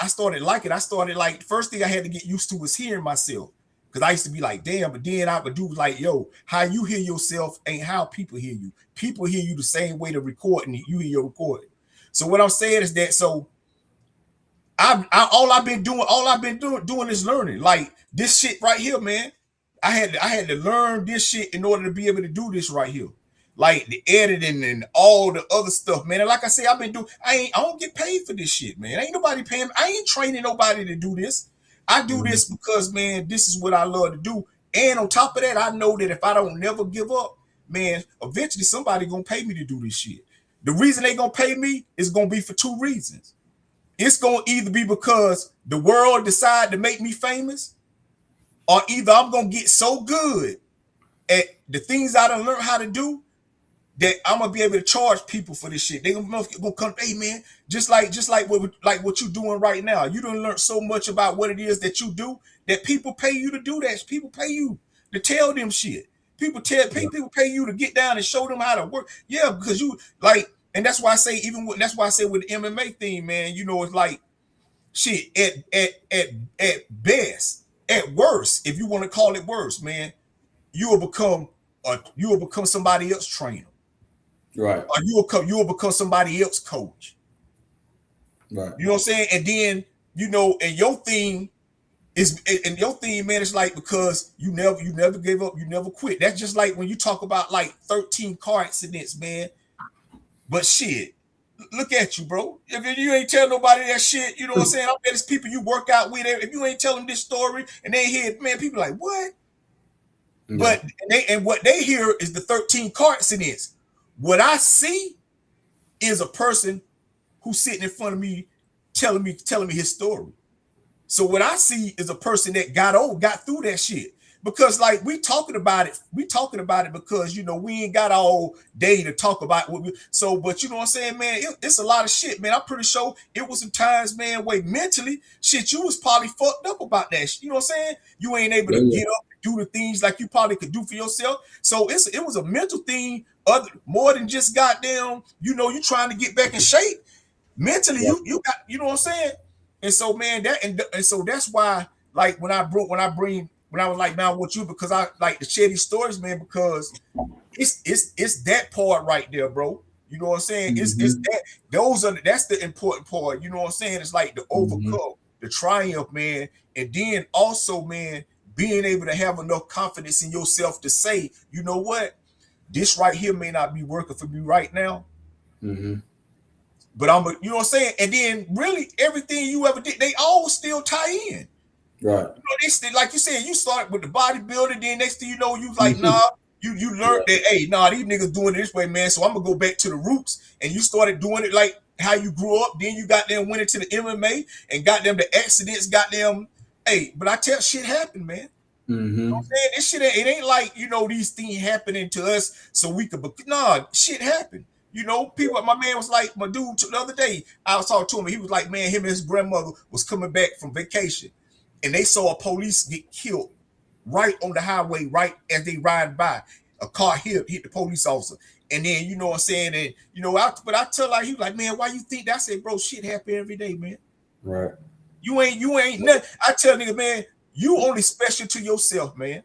liking. I started like first thing I had to get used to was hearing myself. Cause I used to be like, damn, but then I would do like, yo, how you hear yourself ain't how people hear you. People hear you the same way to recording you hear your recording. So what I'm saying is that all I've been doing is learning. Like this shit right here, man. I had to learn this shit in order to be able to do this right here. Like the editing and all the other stuff, man. And like I say, I don't get paid for this shit, man. Ain't nobody paying me. I ain't training nobody to do this. I do this because, man, this is what I love to do. And on top of that, I know that if I don't never give up, man, eventually somebody gonna pay me to do this shit. The reason they gonna pay me is gonna be for two reasons. It's gonna either be because the world decide to make me famous, or either I'm gonna get so good at the things I done learned how to do that I'm gonna be able to charge people for this shit. They gonna come, hey man, just like what you doing right now. You done learn so much about what it is that you do that people pay you to do that. People pay you to tell them shit. People pay you to get down and show them how to work. Yeah, because you like, and that's why I say that's why I say with the MMA thing, man. You know, it's like shit at best, at worst, if you want to call it worse, man, you will become somebody else trainer. Right. Or you will become somebody else coach. Right. You know what I'm saying? And then, you know, and your thing, man, it's like because you never gave up, you never quit. That's just like when you talk about like 13 car accidents, man. But shit, look at you, bro. If you ain't tell nobody that shit, you know what I'm saying? I bet it's people you work out with. If you ain't tell them this story and they hear it, man, people like, what? Yeah. But what they hear is the 13 car accidents. What I see is a person who's sitting in front of me telling me his story. So what I see is a person that got through that shit. Because like we talking about it because, you know, we ain't got all day to talk about what but you know what I'm saying, man, it's a lot of shit, man. I'm pretty sure it was some times, man, where mentally shit, you was probably fucked up about that shit. You know what I'm saying? You ain't able to get up and do the things like you probably could do for yourself. So it was a mental thing, more than just goddamn, you know, you trying to get back in shape. Mentally, you got, you know what I'm saying? And so, man, and so that's why, like, when I was like, now what you, because I like to share these stories, man, because it's that part right there, bro. You know what I'm saying? It's that that's the important part. You know what I'm saying? It's like the overcome, the triumph, man, and then also, man, being able to have enough confidence in yourself to say, you know what, this right here may not be working for me right now. But you know what I'm saying? And then really everything you ever did, they all still tie in. Right. You know, they still, like you said, you started with the bodybuilding, then next thing you know, you like, nah, you learned that, hey, nah, these niggas doing it this way, man. So I'm gonna go back to the roots. And you started doing it like how you grew up. Then you got them, went into the MMA and got them the accidents, got them, hey, but I tell shit happened, man. You know what I'm saying? This shit, it ain't like, you know, these things happening to us so we could, nah, shit happened. You know, people, my man was like, my dude the other day, I was talking to him, he was like, man, him and his grandmother was coming back from vacation and they saw a police get killed right on the highway, right as they ride by. A car hit the police officer. And then, you know what I'm saying? And, you know, but I tell her, he was like, man, why you think that? I said, bro, shit happen every day, man. Right. You ain't nothing. I tell nigga, man, you only special to yourself, man.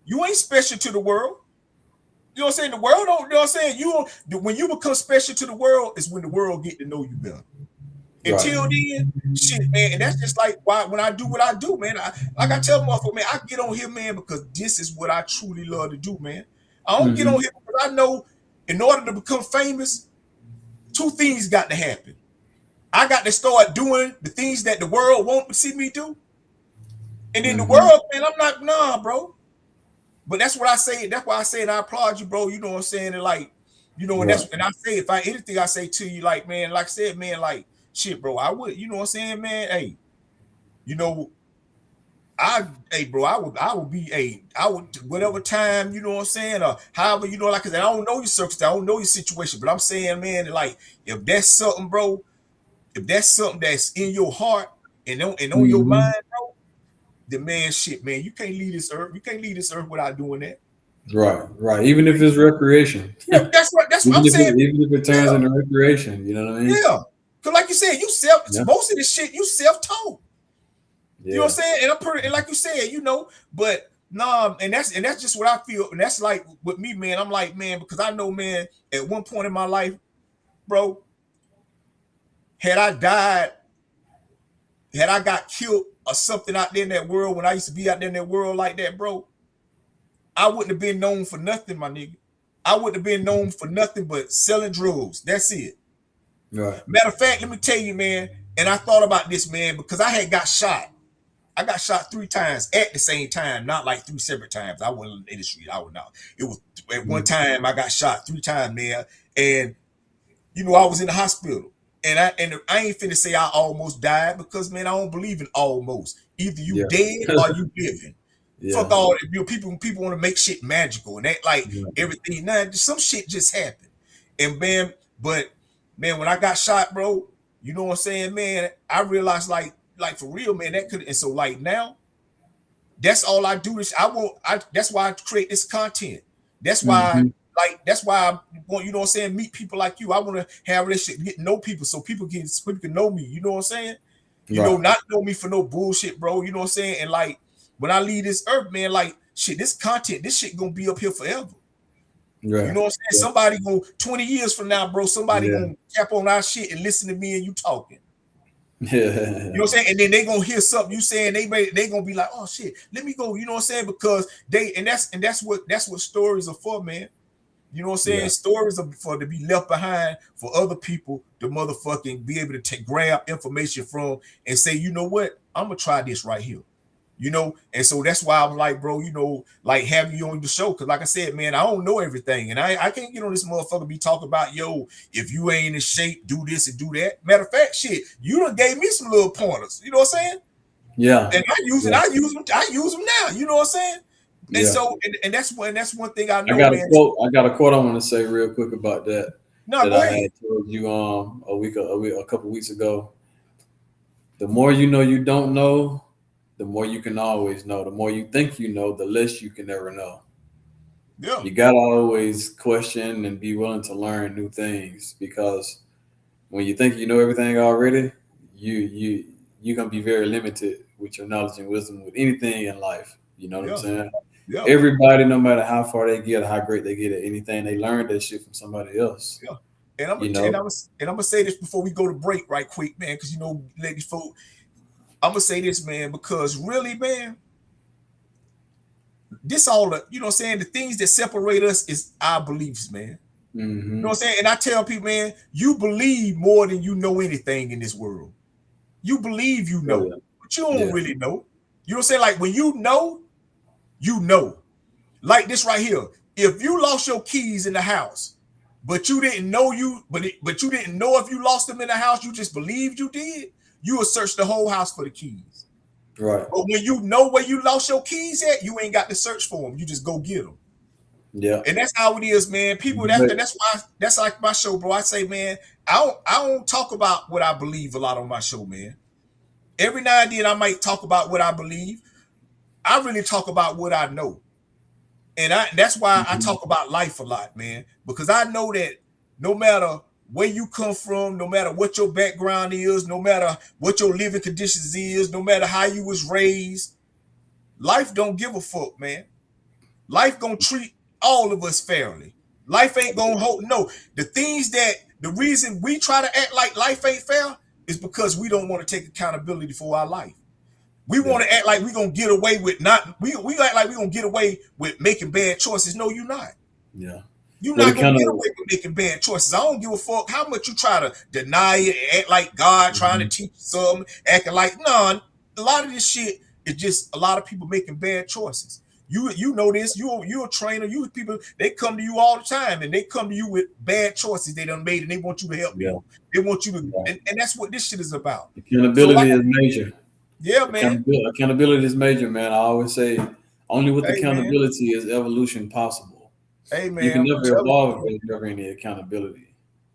You ain't special to the world. You know what I'm saying? The world don't, you know what I'm saying? When you become special to the world is when the world get to know you better. Until then, shit, man, and that's just like why when I do what I do, man. I tell motherfucker, man, I get on here, man, because this is what I truly love to do, man. I don't get on here because I know in order to become famous, two things got to happen. I got to start doing the things that the world won't see me do. And then the world, man, I'm not, nah, bro. But that's what I say. That's why I say, and I applaud you, bro. You know what I'm saying? And like, you know, and that's, and I say, if anything I say to you, like, man, like I said, man, like, shit, bro, I would, you know what I'm saying, man? Hey, you know, I would, whatever time, you know what I'm saying, or however, you know, like, cause I don't know your circumstance, I don't know your situation, but I'm saying, man, like, if that's something, bro, if that's something that's in your heart and on your mind, bro, the man, shit, man, you can't leave this earth. You can't leave this earth without doing that. Right. Even if it's recreation. Yeah, that's right. That's what I'm saying. Even if it turns into recreation, you know what I mean? Yeah. Cause like you said, most of this shit you self-taught. You know what I'm saying? And like you said, but nah, and that's just what I feel. And that's like with me, man. I'm like, man, because I know, man, at one point in my life, bro, had I got killed or something out there in that world when I used to be out there in that world like that, bro, I wouldn't have been known for nothing, my nigga. I wouldn't have been known for nothing but selling drugs. That's it. Right. Matter of fact, let me tell you, man, and I thought about this, man, because I had got shot. I got shot 3 times at the same time, not like 3 separate times. I wasn't in the street. I was not. It was at one time I got shot 3 times, man. And I was in the hospital. And I ain't finna say I almost died because, man, I don't believe in almost. Either you dead or you living. Fuck all people want to make shit magical and act like everything. Nah, some shit just happened. And man, but man, when I got shot, bro, you know what I'm saying, man, I realized like for real, man, that could. And so like now, that's all I do is that's why I create this content. That's why that's why I want, you know what I'm saying, meet people like you. I want to have this shit, get to know people so people can know me. You know what I'm saying? Not know me for no bullshit, bro. You know what I'm saying? And like when I leave this earth, man, like shit, this shit gonna be up here forever. Right. You know what I'm saying? Somebody 20 years from now, bro, somebody gonna tap on our shit and listen to me and you talking. You know what I'm saying? And then they gonna hear something you saying, they gonna be like, oh shit, let me go. You know what I'm saying? Because that's what stories are for, man. You know what I'm saying? Stories are for to be left behind for other people to motherfucking be able to grab information from and say, you know what? I'm gonna try this right here. And so that's why I'm like, bro, like having you on the show. Cause like I said, man, I don't know everything. And I can't get on this motherfucker be talking about, if you ain't in shape, do this and do that. Matter of fact, shit, you done gave me some little pointers. You know what I'm saying? Yeah. And I use them now. You know what I'm saying? And so, and that's one thing I know. I got a quote I want to say real quick about that. No, go ahead. I had told you a couple weeks ago. The more you know you don't know, the more you can always know. The more you think you know, the less you can ever know. Yeah. You gotta always question and be willing to learn new things, because when you think you know everything already, you're gonna be very limited with your knowledge and wisdom with anything in life. You know what I'm saying? Yeah. Everybody, no matter how far they get or how great they get at anything, they learn that shit from somebody else. Yeah. And I'm gonna say this before we go to break right quick, man, because ladies folk, I'm gonna say this, man, because really, man, this all the, you know what I'm saying, the things that separate us is our beliefs, man. You know what I'm saying? And I tell people, man, you believe more than you know anything in this world. You believe you know, but you don't really know. You know what I'm saying? Like when you know. Like this right here. If you lost your keys in the house, but you didn't know but you didn't know if you lost them in the house, you just believed you did, you would search the whole house for the keys. Right. But when you know where you lost your keys at, you ain't got to search for them. You just go get them. Yeah. And that's how it is, man. People, that's why that's like my show, bro. I say, man, I don't talk about what I believe a lot on my show, man. Every now and then I might talk about what I believe. I really talk about what I know. And that's why I talk about life a lot, man, because I know that no matter where you come from, no matter what your background is, no matter what your living conditions is, no matter how you was raised, life don't give a fuck, man. Life gonna treat all of us fairly. Life ain't gonna hold. No, the reason we try to act like life ain't fair is because we don't want to take accountability for our life. We want to act like we're going to get away with we act like we're going to get away with making bad choices. No, you're not. Yeah. You're not going to get away with making bad choices. I don't give a fuck how much you try to deny it, act like God trying to teach you something, acting like, no, a lot of this shit is just a lot of people making bad choices. You know this, you're a trainer, people, they come to you all the time and they come to you with bad choices they done made and they want you to help them. They want you to, and that's what this shit is about. Accountability is major. Yeah, man. Accountability is major, man. I always say, only with accountability is evolution possible. Hey, man. You can never evolve if there's never any accountability.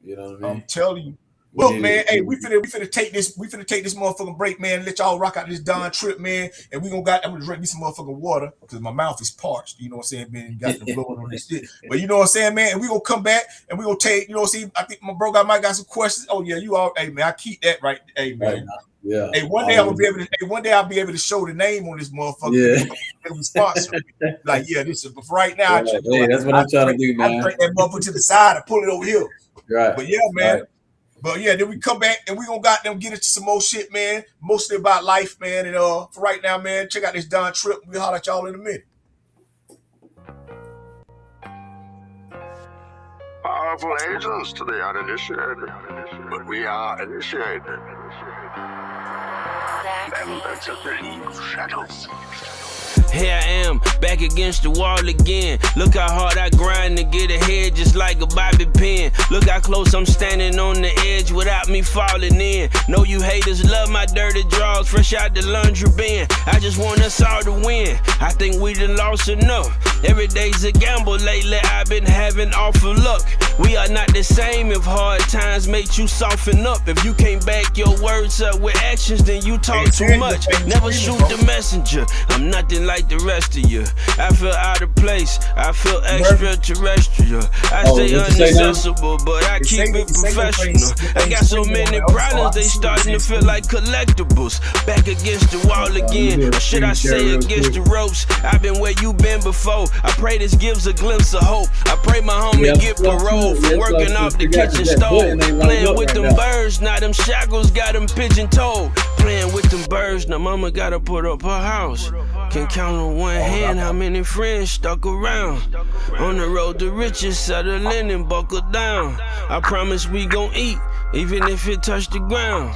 You know what I mean? I'm telling you. Look, man, hey, we finna take this motherfucking break, man. Let y'all rock out this Don trip, man. And I'm gonna drink me some motherfucking water because my mouth is parched. You know what I'm saying, man? You got the blood on this shit. But you know what I'm saying, man? And we gonna come back and we gonna take, you know, see, I think my bro might got some questions. Oh yeah, you all, hey man, I keep that right. Hey man. Right. Yeah. Hey, one day I'll be able to show the name on this motherfucker. Yeah. It'll be sponsored. Like, yeah, this is, but for right now, hey, that's what I'm trying to do, man. I bring that motherfucker to the side and pull it over here. Right. But yeah, man. Right. But yeah, then we come back and we gonna goddamn get into some more shit, man. Mostly about life, man. And for right now, man, check out this Don trip. We'll holler at y'all in a minute. Powerful agents to the uninitiated, but we are initiated. Members of the League of Shadows. Here I am, back against the wall again. Look how hard I grind to get ahead, just like a bobby pin. Look how close I'm standing on the edge without me falling in. Know you haters love my dirty draws, fresh out the laundry bin. I just want us all to win. I think we done lost enough. Every day's a gamble lately, I've been having awful luck. We are not the same if hard times make you soften up. If you can't back your words up with actions, then you talk too much. Never shoot the messenger. I'm nothing like the rest of you. I feel out of place. I feel extraterrestrial. I stay inaccessible, but I keep it professional. I got so many problems, they starting to feel like collectibles. Back against the wall again. Or should I say against the ropes? I've been where you been before. I pray this gives a glimpse of hope. I pray my homie get parole for working off the kitchen stove. Playing with them birds, now them shackles got them pigeon-toed. Playing with them birds, now mama gotta put up her house. Can count on one hand how many friends stuck around. On the road to riches, settle in and buckle down. I promise we gon' eat, even if it touch the ground.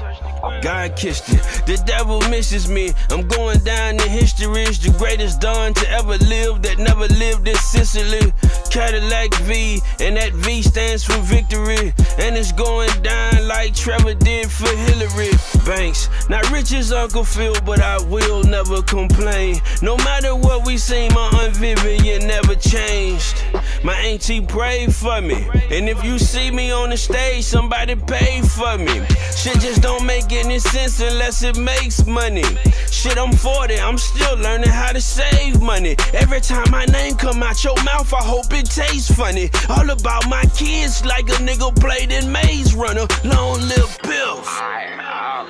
God kissed it, the devil misses me. I'm going down in history as the greatest Don to ever live that never lived in Sicily. Cadillac V, and that V stands for victory. And it's going down like Trevor did for Hillary. Banks, not rich as Uncle Phil, but I will never complain. No matter what we say, my Aunt Vivian never changed. My auntie prayed for me, and if you see me on the stage, somebody paid for me. Shit just don't make any sense unless it makes money. Shit, I'm 40, I'm still learning how to save money. Every time my name come out your mouth, I hope it tastes funny. All about my kids like a nigga played in Maze Runner. Long live Pills. I am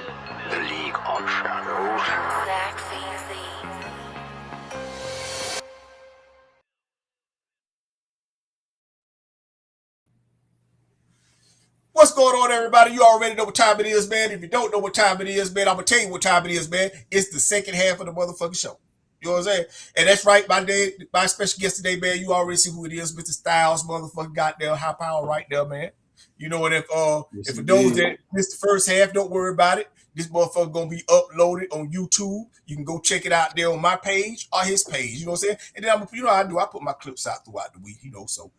the League of Shadows. What's going on, everybody? You already know what time it is, man. If you don't know what time it is, man, I'm going to tell you what time it is, man. It's the second half of the motherfucking show. You know what I'm saying? And that's right, my special guest today, man, you already see who it is, Mr. Stylez, motherfucking goddamn HiiiPower right there, man. You know, and if for those that missed the first half, don't worry about it. This motherfucker gonna be uploaded on YouTube. You can go check it out there on my page or his page. You know what I'm saying? And then you know how I do. I put my clips out throughout the week, you know, so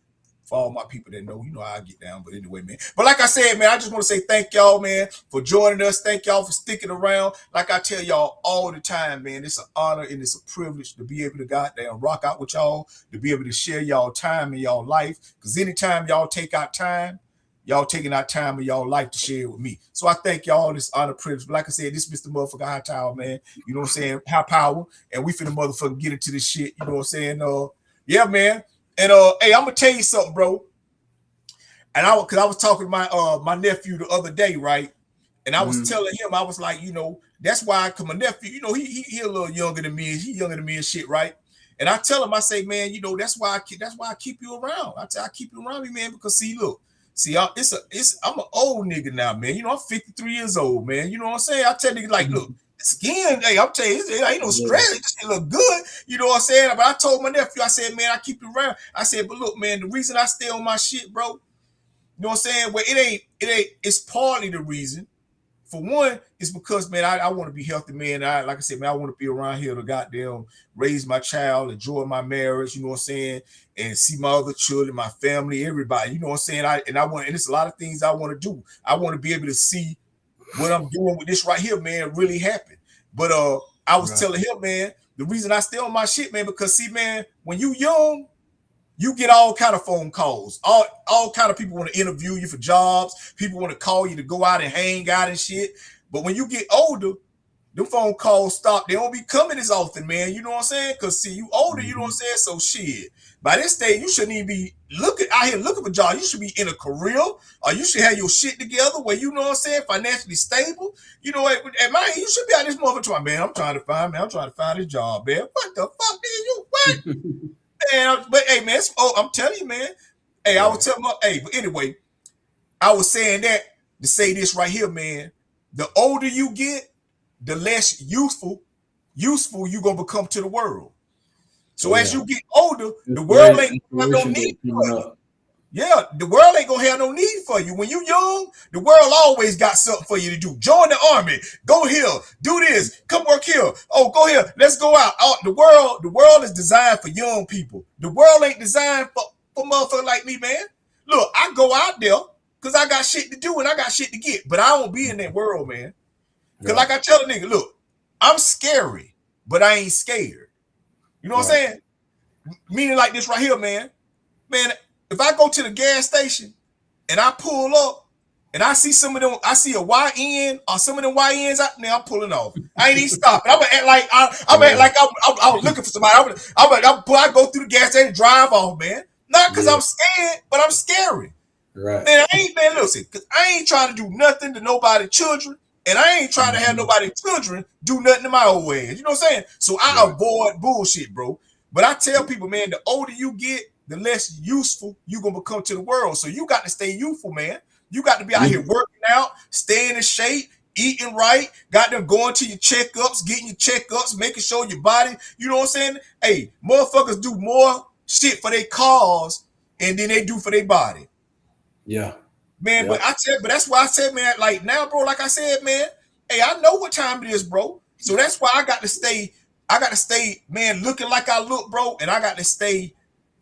for all my people that know, you know how I get down. But anyway, man. But like I said, man, I just want to say thank y'all, man, for joining us. Thank y'all for sticking around. Like I tell y'all all the time, man, it's an honor and it's a privilege to be able to goddamn rock out with y'all, to be able to share y'all time in y'all life. Because anytime y'all take out time, y'all taking out time of y'all life to share with me. So I thank y'all this honor, privilege. But like I said, this Mr. Motherfucker HiiiPower, man. You know what I'm saying? HiiiPower. And we finna motherfucking get into this shit. You know what I'm saying? Yeah, man. And hey, I'm gonna tell you something, bro. And cause I was talking to my nephew the other day, right? And I was telling him, I was like, you know, that's why, cause my nephew, you know, he a little younger than me. He younger than me and shit, right? And I tell him, I say, man, you know, that's why I keep you around. I keep you around me, man, because see, I'm an old nigga now, man. You know, I'm 53 years old, man. You know what I'm saying? I tell niggas like, look, skin, hey, I'm telling you, it ain't no stress. It just look good. You know what I'm saying? But I told my nephew, I said, man, I keep you around. I said, but look, man, the reason I stay on my shit, bro, you know what I'm saying? Well, it ain't, it's partly the reason. For one, it's because, man, I want to be healthy, man. Like I said, man, I want to be around here to goddamn raise my child, enjoy my marriage, you know what I'm saying? And see my other children, my family, everybody, you know what I'm saying? And it's a lot of things I want to do. I want to be able to see what I'm doing with this right here, man, really happen. But I was telling him, man, the reason I stay on my shit, man, because see, man, when you young, you get all kind of phone calls. All kind of people want to interview you for jobs. People want to call you to go out and hang out and shit. But when you get older, them phone calls stop. They don't be coming as often, man. You know what I'm saying? Because see, you older, you know what I'm saying? So shit. By this stage, you shouldn't even be out here looking for jobs. You should be in a career, or you should have your shit together where you know what I'm saying, financially stable. You know, at my age, you should be out this motherfucker. Man, I'm trying to find this job, man. What the fuck, did you what? Man, but hey, man, I'm telling you, man. Hey, I was telling but anyway, I was saying that to say this right here, man. The older you get, the less useful you gonna become to the world. So as you get older, the world ain't gonna have no need for you. Yeah, the world ain't gonna have no need for you. When you young, the world always got something for you to do. Join the army, go here, do this, come work here. Oh, go here, let's go out. The world is designed for young people. The world ain't designed for motherfuckers like me, man. Look, I go out there because I got shit to do and I got shit to get, but I don't be in that world, man. Because like I tell a nigga, look, I'm scary, but I ain't scared. You know what I'm saying? Meaning like this right here, man. Man, if I go to the gas station and I pull up and I see some of them, I see a YN or some of them YNs out there, I'm pulling off. I ain't even stopping. I'm gonna act like I was looking for somebody. I go through the gas station and drive off, man. Not because I'm scared, but I'm scary. Right. Man, listen, because I ain't trying to do nothing to nobody's children. And I ain't trying to have nobody's children do nothing to my old age. You know what I'm saying? So I avoid bullshit, bro. But I tell people, man, the older you get, the less useful you gonna become to the world. So you got to stay youthful, man. You got to be out here working out, staying in shape, eating right, got them going to your checkups, getting your checkups, making sure your body, you know what I'm saying? Hey, motherfuckers do more shit for their cars and then they do for their body. Yeah. Man, but that's why I said, man, like now, bro, like I said, man, hey, I know what time it is, bro. So that's why I got to stay, man, looking like I look, bro, and I got to stay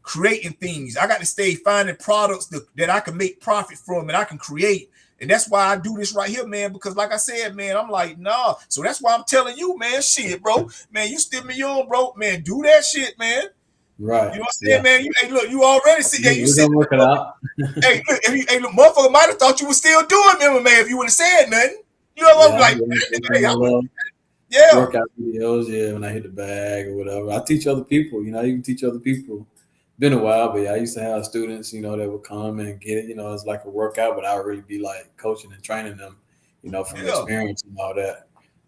creating things. I got to stay finding products that I can make profit from and I can create. And that's why I do this right here, man, because like I said, man, I'm like, nah. So that's why I'm telling you, man, shit, bro. Man, you still me young, bro. Man, do that shit, man. Right. You know what I'm saying, man? Hey, look, you already see. Hey, you see. Work it out. Hey, look, motherfucker might have thought you were still doing MMA if you would have said nothing. You know what I'm like? Workout videos, when I hit the bag or whatever. I teach other people. You can teach other people. Been a while, but I used to have students, that would come and get it. It's like a workout, but I would really be like coaching and training them, from experience and all that.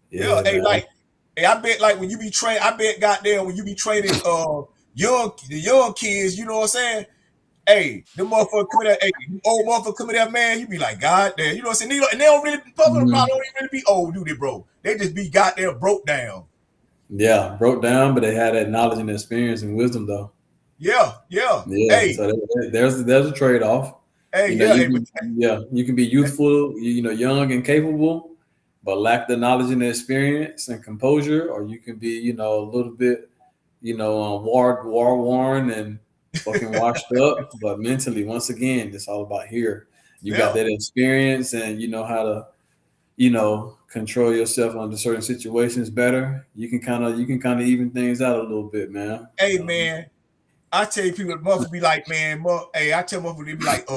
Yeah. Hey, I bet like when you be training, I bet goddamn when you be training the young kids, you know what I'm saying? Hey, the motherfucker come in there, old motherfucker come in there, man, you be like, God damn, you know what I'm saying? And they don't really, probably don't even really be old, do they, bro? They just be goddamn broke down. Yeah, broke down, but they had that knowledge and experience and wisdom, though. Yeah. Hey, so there's a trade-off. Hey, you can be youthful, young and capable, but lack the knowledge and the experience and composure, or you can be, a little bit, war worn and fucking washed up, but mentally, once again, it's all about here. You got that experience, and you know how to, control yourself under certain situations better. You can kind of even things out a little bit, man. Hey, man, I tell you, people, motherfuckers be like, man, I tell motherfuckers, they be like,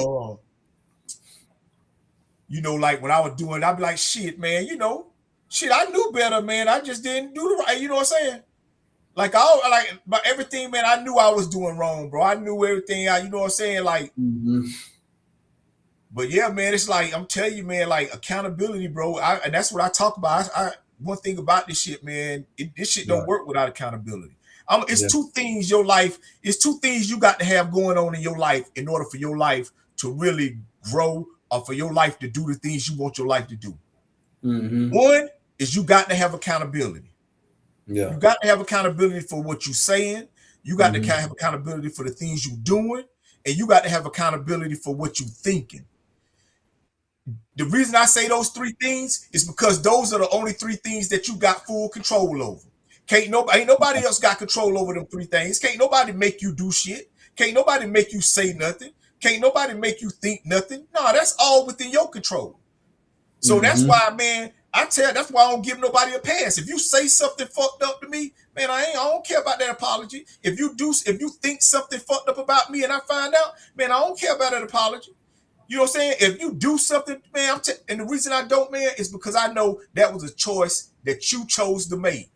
like when I was doing, I'd be like, shit, man, I knew better, man. I just didn't do the right. You know what I'm saying? Like but everything, man, I knew I was doing wrong, bro. I knew everything. You know what I'm saying? Like, but yeah, man, it's like I'm telling you, man, like accountability, bro. And that's what I talk about. One thing about this shit, man, this shit don't work without accountability. It's two things it's two things you got to have going on in your life in order for your life to really grow or for your life to do the things you want your life to do. One is you got to have accountability. You got to have accountability for what you're saying. You got to have accountability for the things you're doing, and you got to have accountability for what you're thinking. The reason I say those three things is because those are the only three things that you got full control over. Ain't nobody else got control over them three things. Can't nobody make you do shit. Can't nobody make you say nothing. Can't nobody make you think nothing. No, that's all within your control. So that's why, man, that's why I don't give nobody a pass. If you say something fucked up to me, man, I don't care about that apology. If you think something fucked up about me and I find out, man, I don't care about that apology. You know what I'm saying? If you do something, man, and the reason I don't, man, is because I know that was a choice that you chose to make.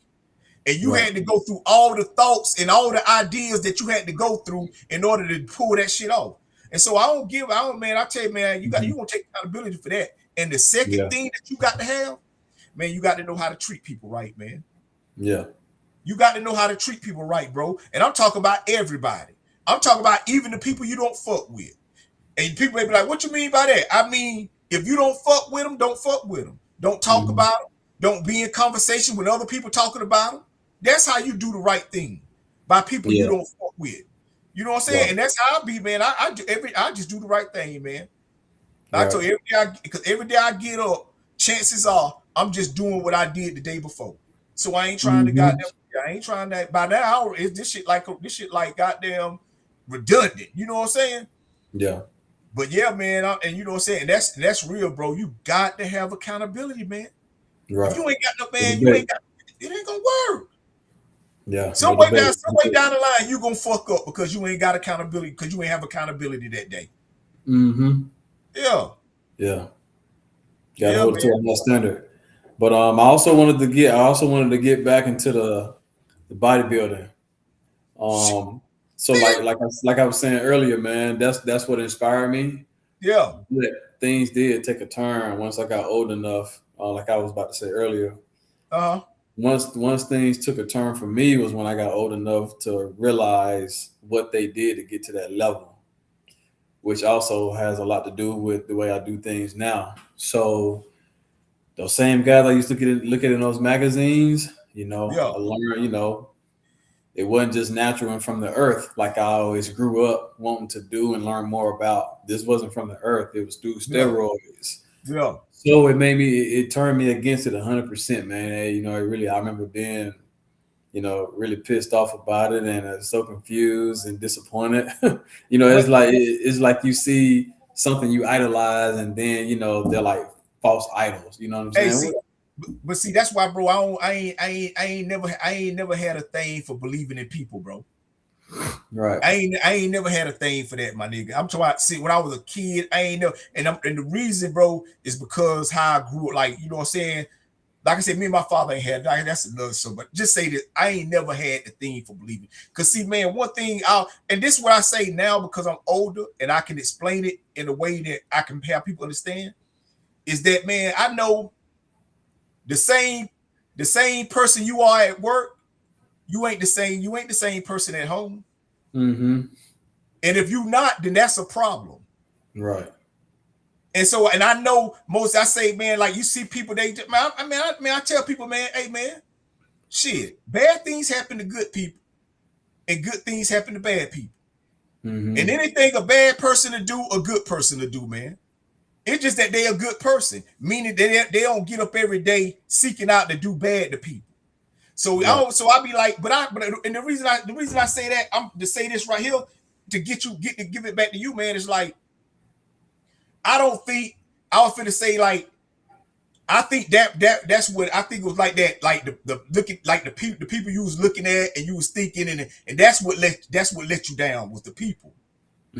And you had to go through all the thoughts and all the ideas that you had to go through in order to pull that shit off. And so I tell you, man, you gonna take accountability for that. And the second thing that you got to have, man, you got to know how to treat people right, man. Yeah. You got to know how to treat people right, bro. And I'm talking about everybody. I'm talking about even the people you don't fuck with. And people may be like, what you mean by that? I mean, if you don't fuck with them, don't fuck with them. Don't talk about them. Don't be in conversation with other people talking about them. That's how you do the right thing, by people you don't fuck with. You know what I'm saying? Right. And that's how I be, man. I just do the right thing, man. I tell you, every day I get up, chances are I'm just doing what I did the day before. So I ain't trying to I ain't trying to. By that hour, this shit like goddamn redundant. You know what I'm saying? Yeah. But yeah, man, and you know what I'm saying? That's real, bro. You got to have accountability, man. Right. If you ain't got no, man, it ain't gonna work. Yeah. Some way down the line, you gonna fuck up because you ain't got accountability, because you ain't have accountability that day. Yeah. Yeah. Got to hold it to a high standard. But I also wanted to get back into the bodybuilding. So like I was saying earlier, man, that's what inspired me. Yeah. But things did take a turn once I got old enough. Like I was about to say earlier. Once things took a turn for me was when I got old enough to realize what they did to get to that level, which also has a lot to do with the way I do things now. So those same guys I used to look at in those magazines, I learned, it wasn't just natural and from the earth like I always grew up wanting to do and learn more about. This wasn't from the earth. It was through steroids. Yeah. So it turned me against it 100%, man. I remember being, really pissed off about it and so confused and disappointed. It's like you see something you idolize and then, they're like false idols. You know what I'm saying? But see, that's why, bro, I ain't never had a thing for believing in people, bro. Right. I ain't never had a thing for that, my nigga. I'm talking about, see, when I was a kid, I ain't never, and the reason, bro, is because how I grew up, like, you know what I'm saying? Like I said, me and my father ain't had, that's another story, but just say this, I ain't never had the thing for believing. Because see, man, one thing, and this is what I say now because I'm older and I can explain it in a way that I can have people understand, is that, man, I know the same person you are at work, you ain't the same person at home. And if you not, then that's a problem. Right. And so, and I know I say, man, like you see people, I tell people, man, hey, man, shit, bad things happen to good people and good things happen to bad people. And anything a bad person to do, a good person to do, man. It's just that they're a good person, meaning they don't get up every day seeking out to do bad to people. So I be like, and the reason I say that, I'm to say this right here to give it back to you, man. Is like, I was finna say, like, I think that's what I think it was like that, like the looking, like the people you was looking at and you was thinking, and that's what let you down was the people.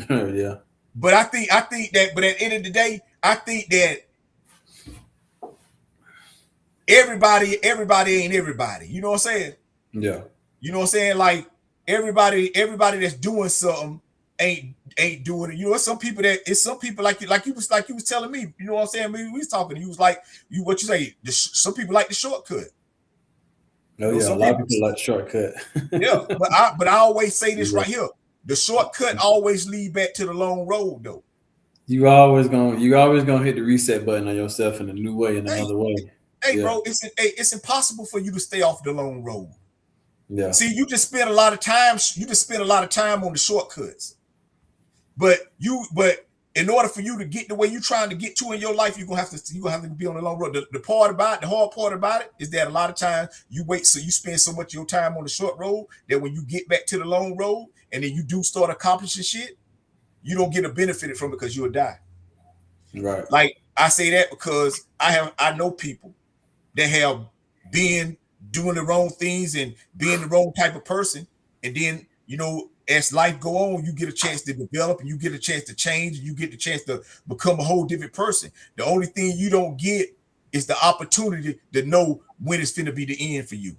Yeah. But I think that, but at the end of the day, I think that everybody ain't everybody. You know what I'm saying? Yeah. You know what I'm saying? Like everybody that's doing something ain't doing it. You know, some people like you was telling me. You know what I'm saying? We was talking. You was like, what you say? Some people like the shortcut. Oh yeah, a lot of people like shortcut. Yeah, but I always say this right here: the shortcut always lead back to the long road, though. You always gonna hit the reset button on yourself in a new way, in another way. Hey, bro, it's impossible for you to stay off the long road. Yeah. See, you just spend a lot of time on the shortcuts. But in order for you to get the way you're trying to get to in your life, you're gonna have to be on the long road. The hard part about it is that a lot of times you spend so much of your time on the short road that when you get back to the long road and then you do start accomplishing shit, you don't get a benefit from it because you'll die. Right. Like I say that because I know people that have been doing the wrong things and being the wrong type of person. And then, you know, as life go on, you get a chance to develop and you get a chance to change and you get the chance to become a whole different person. The only thing you don't get is the opportunity to know when it's finna be the end for you.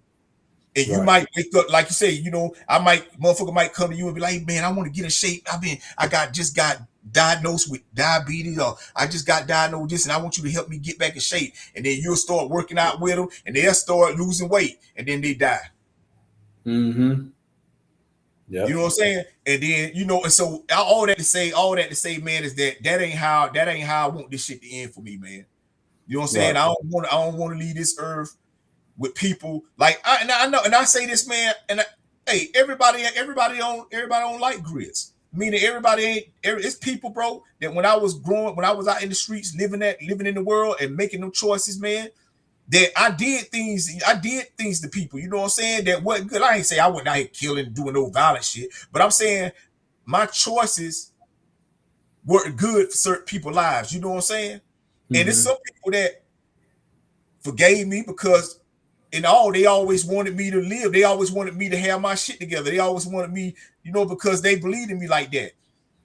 And you might wake up, like you say, you know, motherfucker might come to you and be like, hey, man, I want to get in shape. Just got diagnosed with diabetes, or I just got diagnosed with this, and I want you to help me get back in shape. And then you'll start working out with them, and they'll start losing weight, and then they die. Mm-hmm. Yeah. You know what I'm saying? And then, you know, and so all that to say, man, is that ain't how I want this shit to end for me, man. You know what I'm saying? I don't want to leave this earth with people like I know, and I say this, man, and hey, everybody don't like grits. Meaning it's people, bro, that when I was out in the streets, living in the world and making them choices, man, that I did things to people, you know what I'm saying, that wasn't good. I ain't say I went out here killing, doing no violent shit, but I'm saying my choices weren't good for certain people's lives, you know what I'm saying? Mm-hmm. And it's some people that forgave me because they always wanted me to live. They always wanted me to have my shit together. They always wanted me, you know, because they believed in me like that.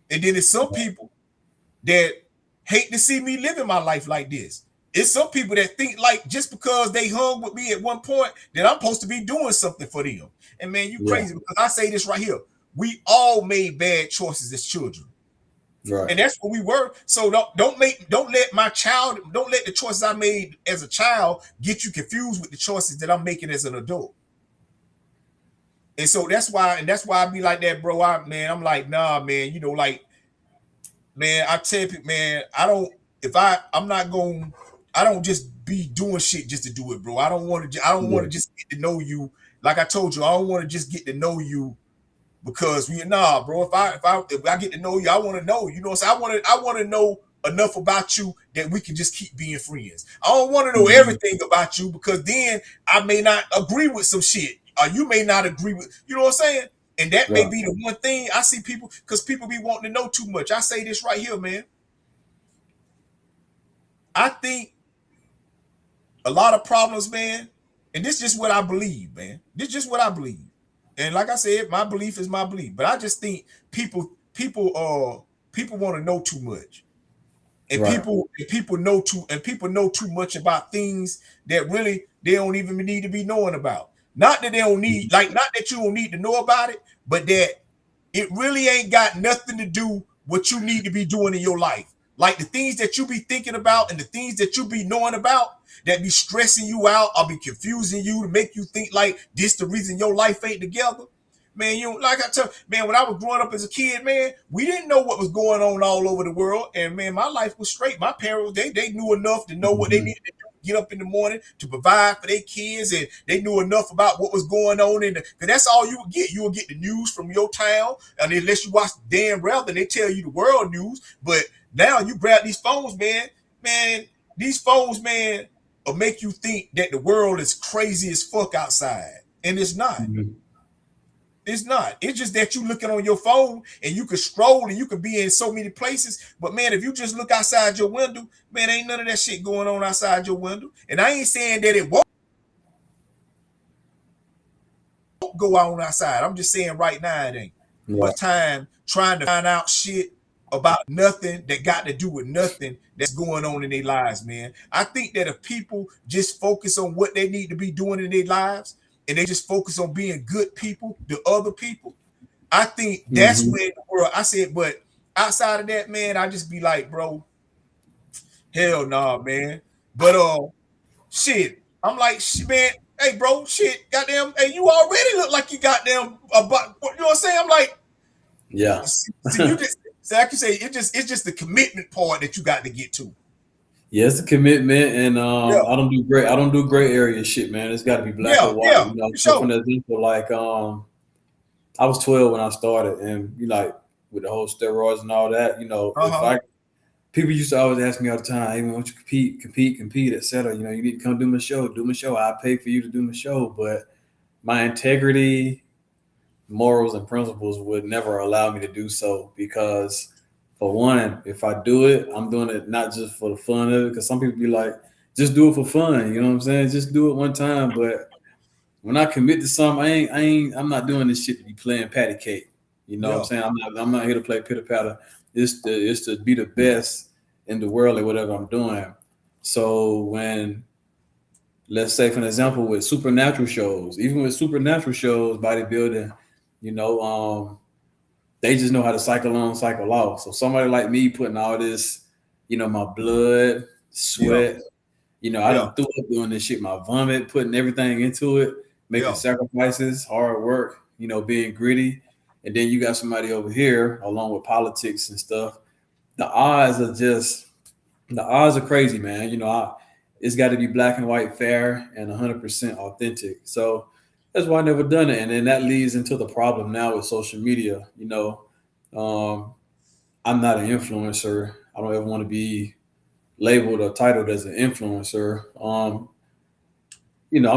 And then there's some people that hate to see me living my life like this. It's some people that think like just because they hung with me at one point that I'm supposed to be doing something for them. And man, you crazy, because I say this right here. We all made bad choices as children. Right. And that's what we were. So don't let the choices I made as a child get you confused with the choices that I'm making as an adult. And so that's why I be like that, bro. I'm like, nah, man, you know, like, man, I tell you, man, I don't just be doing shit just to do it, bro. I don't want to just get to know you. Like I told you, I don't want to just get to know you because bro, if I get to know you, I want to know, you know, so I want to know enough about you that we can just keep being friends. I don't want to know everything about you because then I may not agree with some shit, or you may not agree with, you know what I'm saying? And that may be the one thing I see people, because people be wanting to know too much. I say this right here, man. I think a lot of problems, man, and this is just what I believe, man. This is just what I believe. And like I said, my belief is my belief. But I just think people want to know too much. And people know too much about things that really they don't even need to be knowing about. Not that they don't need, not that you don't need to know about it, but that it really ain't got nothing to do what you need to be doing in your life. Like the things that you be thinking about and the things that you be knowing about that be stressing you out or be confusing you to make you think like this the reason your life ain't together. Man, like I tell man, when I was growing up as a kid, man, we didn't know what was going on all over the world. And man, my life was straight. My parents, they knew enough to know what they needed to do, get up in the morning to provide for their kids, and they knew enough about what was going on because that's all you would get. You would get the news from your town, and unless you watch Dan Rather, they tell you the world news. But now you grab these phones, man, these phones, man, will make you think that the world is crazy as fuck outside. And it's not. It's not. It's just that you looking on your phone and you can scroll and you can be in so many places. But man, if you just look outside your window, man, ain't none of that shit going on outside your window. And I ain't saying that it won't go on outside. I'm just saying right now it ain't. Much time trying to find out shit about nothing that got to do with nothing that's going on in their lives, man. I think that if people just focus on what they need to be doing in their lives, and they just focus on being good people to other people, I think that's where the world, I said, but outside of that, man, I just be like, bro, hell nah, man. But shit, I'm like, man, hey, bro, shit, goddamn, hey, you already look like you goddamn, you know what I'm saying? I'm like, yeah. So you just, so I can say it's just the commitment part that you got to get to. Yeah, it's a commitment, and I don't do gray area shit, man. It's got to be black or white. You know, from the example, like I was 12 when I started, and you know, like with the whole steroids and all that, you know, people used to always ask me all the time, "Hey, man, why don't you compete, etc." You know, you need to come do my show. I pay for you to do my show, but my integrity, morals, and principles would never allow me to do so because. For one, if I do it, I'm doing it not just for the fun of it, because some people be like, just do it for fun. You know what I'm saying? Just do it one time. But when I commit to something, I'm not doing this shit to be playing patty cake. You know what I'm Yeah. saying? I'm not here to play pitter patter. It's to be the best in the world at whatever I'm doing. So when, let's say for an example, with supernatural shows, even with supernatural shows, bodybuilding, you know, they just know how to cycle on, cycle off. So somebody like me putting all this, my blood, Yeah. sweat, I Yeah. done threw up doing this shit, my vomit, putting everything into it, making Yeah. sacrifices, hard work, being gritty. And then you got somebody over here, along with politics and stuff. The odds are just, the odds are crazy, man. It's got to be black and white, fair, and 100% authentic. So that's why I never done it. And then that leads into the problem now with social media. Um, I'm not an influencer. I don't ever want to be labeled or titled as an influencer. I'm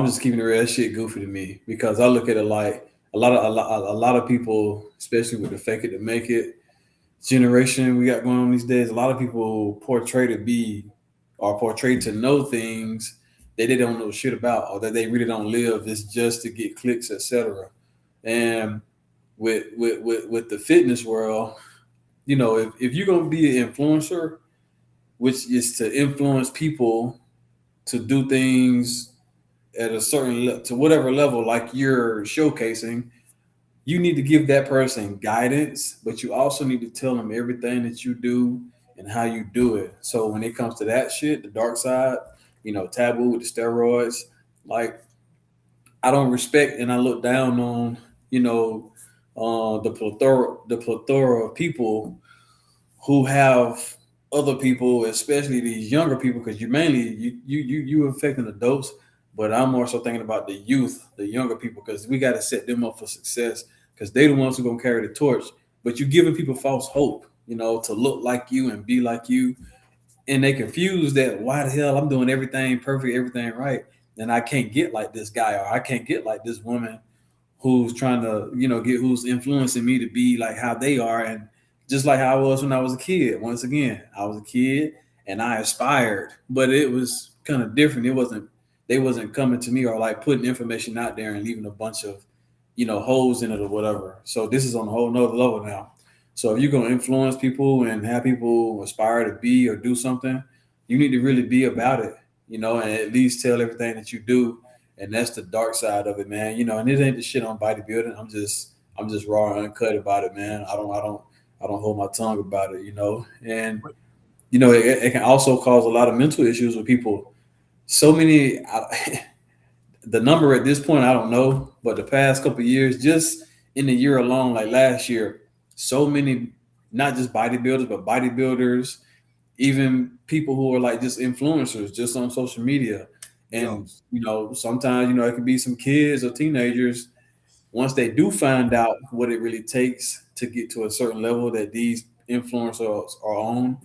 just keeping the real shit goofy to me because I look at it like a lot of people, especially with the fake it to make it generation we got going on these days. A lot of people portray to be or portray to know things that they don't know shit about or that they really don't live. It's just to get clicks, etc. And with the fitness world, if you're gonna be an influencer, which is to influence people to do things at a certain to whatever level like you're showcasing, you need to give that person guidance, but you also need to tell them everything that you do and how you do it. So when it comes to that shit, the dark side, taboo with the steroids, like I don't respect and I look down on, the plethora of people who have other people, especially these younger people, because you affecting adults, but I'm more so thinking about the youth, the younger people, because we got to set them up for success, because they the ones who gonna carry the torch. But you're giving people false hope, to look like you and be like you, and they confuse that. Why the hell I'm doing everything perfect, everything right, and I can't get like this guy or I can't get like this woman who's trying to, who's influencing me to be like how they are. And just like how I was when I was a kid. Once again, I was a kid and I aspired, but it was kind of different. They wasn't coming to me or like putting information out there and leaving a bunch of, holes in it or whatever. So this is on a whole nother level now. So if you're going to influence people and have people aspire to be or do something, you need to really be about it, and at least tell everything that you do. And that's the dark side of it, man. And it ain't the shit on bodybuilding. I'm just raw and uncut about it, man. I don't hold my tongue about it, And it can also cause a lot of mental issues with people. So many, the number at this point I don't know, but the past couple of years, just in the year alone, like last year, so many, not just bodybuilders, but bodybuilders, even people who are like just influencers, just on social media. And sometimes it can be some kids or teenagers. Once they do find out what it really takes to get to a certain level that these influencers are on,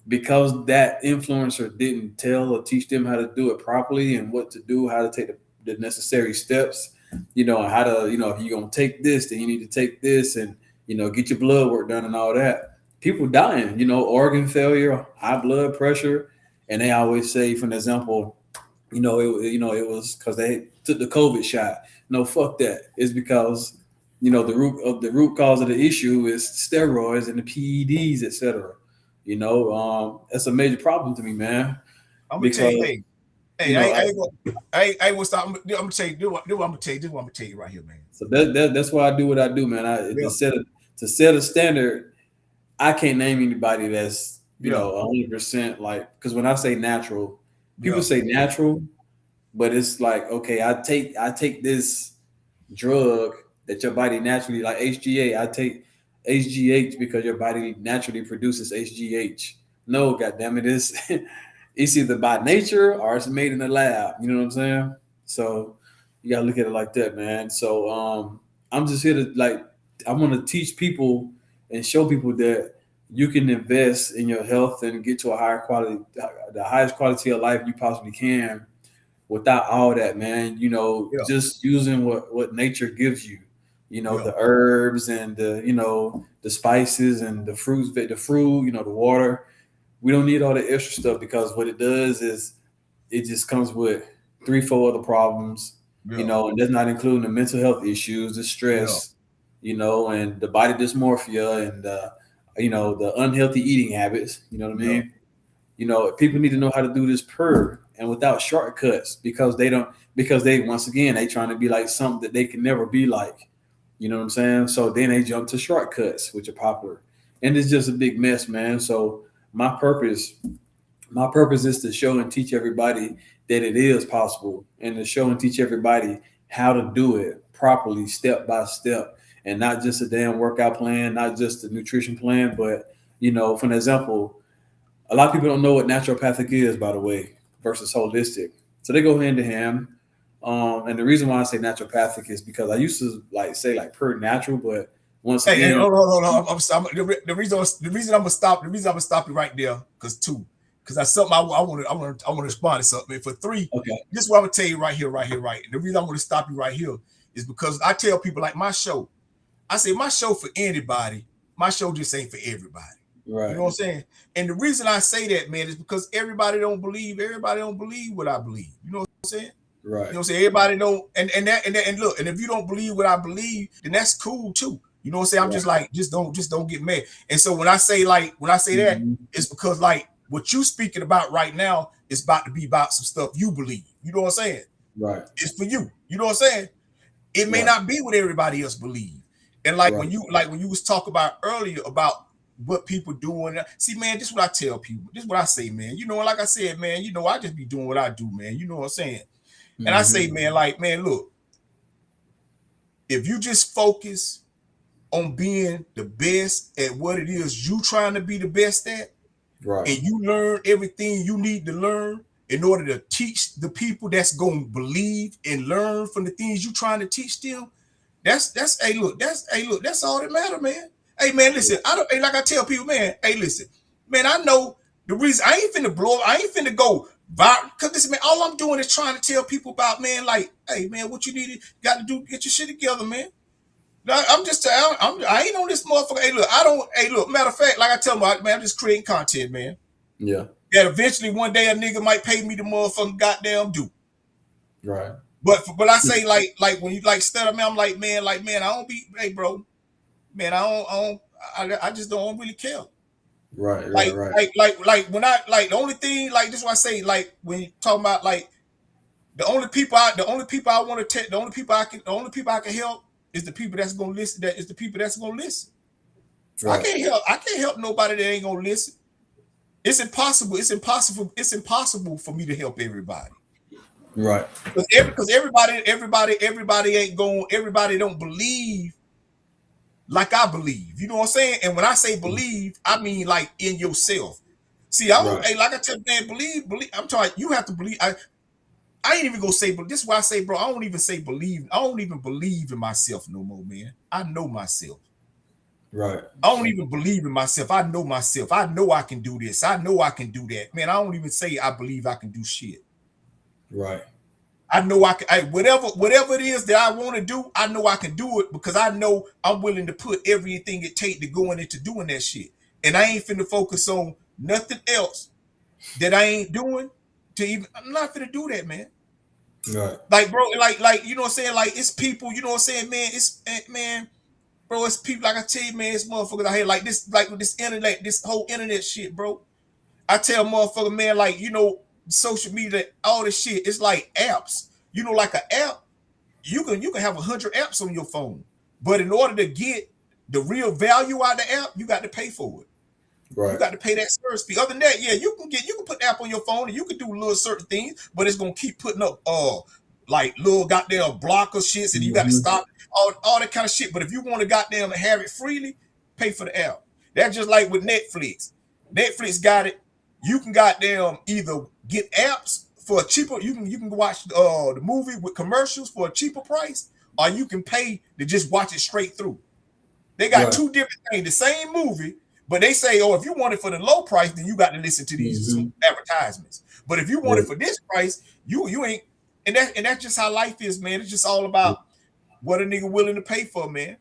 because that influencer didn't tell or teach them how to do it properly and what to do, how to take the necessary steps, and how to, if you're gonna take this, then you need to take this, and get your blood work done and all that. People dying, organ failure, high blood pressure, and they always say, for an example, it was because they took the COVID shot. No, fuck that. It's because the root cause of the issue is steroids and the PEDs, etc. That's a major problem to me, man. I'm gonna tell Because you, hey, I ain't gonna stop. I'm gonna tell you. Do what I'm gonna tell you. This is what I'm gonna tell you right here, man. so that's why I do what I do, man. Yeah. To set a standard, I can't name anybody that's Yeah. 100% like, because when I say natural, people Yeah. say natural, but it's like, okay, I take this drug that your body naturally, like HGA. I take HGH because your body naturally produces HGH. No, goddamn it, it's either by nature or it's made in the lab. You know what I'm saying? So you gotta look at it like that, man. So I'm just here to I want to teach people and show people that you can invest in your health and get to a higher quality, the highest quality of life you possibly can, without all that, man. Yeah. Just using what nature gives you. Yeah. The herbs and the spices and the fruit, the water. We don't need all the extra stuff, because what it does is it just comes with 3-4 other problems, Yeah. and that's not including the mental health issues, the stress, and the body dysmorphia and the unhealthy eating habits. You know what I mean? People need to know how to do this and without shortcuts because they once again they trying to be like something that they can never be like. You know what I'm saying? So then they jump to shortcuts, which are popular, and it's just a big mess, man. So my purpose is to show and teach everybody that it is possible, and to show and teach everybody how to do it properly, step by step, and not just a damn workout plan, not just a nutrition plan, but for an example. A lot of people don't know what naturopathic is, by the way, versus holistic. So they go hand in hand. And the reason why I say naturopathic is because I used to say per natural, but once again, hold on. The reason I'm gonna stop you right there, because that's something I want to respond to something. For 3, okay. This is what I'm gonna tell you right here. And the reason I'm gonna stop you right here is because I tell people like my show. I say my show for anybody. My show just ain't for everybody. Right. You know what I'm saying? And the reason I say that, man, is because everybody don't believe what I believe. You know what I'm saying? Right. You know what I'm saying? Everybody know, and look, and if you don't believe what I believe, then that's cool too. You know what I'm saying? I'm just like, just don't get mad. And so when I say that, it's because like what you speaking about right now is about to be about some stuff you believe. You know what I'm saying? Right. It's for you. You know what I'm saying? It may not be what everybody else believe. And like when you was talking about earlier about what people doing. See, man, this is what I tell people. This is what I say, man. Like I said, man, I just be doing what I do, man. You know what I'm saying? And I say, man, look, if you just focus on being the best at what it is you trying to be the best at, right, and you learn everything you need to learn in order to teach the people that's going to believe and learn from the things you trying to teach them, that's all that matter, man. Hey, man, listen, like I tell people, man, hey, listen, man, I know the reason I ain't finna blow, I ain't finna go viral, because listen, man, all I'm doing is trying to tell people about, man, like, hey, man, what you got to do, get your shit together, man. I ain't on this motherfucker. Hey, look, matter of fact, like I tell them, man, I'm just creating content, man. Yeah. That eventually one day a nigga might pay me the motherfucking goddamn due. Right. But I say, like when you stutter, man, I'm like, man, I don't be, hey, bro. Man, I just don't really care. Right. Like when the only thing, like this is what I say, like when you talking about like the only people I want to the only people I can help is the people that's gonna listen. That is the people that's gonna listen. Right. I can't help nobody that ain't gonna listen. It's impossible for me to help everybody. Right. Because everybody ain't going, everybody don't believe like I believe. You know what I'm saying? And when I say believe, I mean like in yourself. See, like I tell man, believe. I'm talking, you have to believe. I ain't even gonna say, but this is why I say, bro, I don't even say believe. I don't even believe in myself no more, man. I know myself. Right. I don't even believe in myself. I know myself. I know I can do this. I know I can do that. Man, I don't even say I believe I can do shit. Right. I know I can. Whatever it is that I want to do, I know I can do it because I know I'm willing to put everything it takes to go into doing that shit. And I ain't finna focus on nothing else that I ain't doing to even. I'm not finna do that, man. Right. Like, bro, like you know what I'm saying? Like, it's people. You know what I'm saying, man? It's man, bro. It's people. Like I tell you, man, it's motherfuckers out here like this, like with this internet, this whole internet shit, bro. I tell motherfucker, man, like, social media, all this shit, it's like apps. Like an app, you can have 100 apps on your phone, but in order to get the real value out of the app, you got to pay for it. Right. You got to pay that service fee. Other than that, yeah, you can put the app on your phone and you can do little certain things, but it's gonna keep putting up like little goddamn blocker shits, and you got to stop all that kind of shit. But if you want to goddamn have it freely, pay for the app. That's just like with Netflix. Netflix got it. You can goddamn either get apps for a cheaper, you can watch the movie with commercials for a cheaper price, or you can pay to just watch it straight through. They got two different things, the same movie, but they say, if you want it for the low price, then you got to listen to these advertisements. But if you want it for this price, you ain't, and that's just how life is, man. It's just all about what a nigga willing to pay for, man.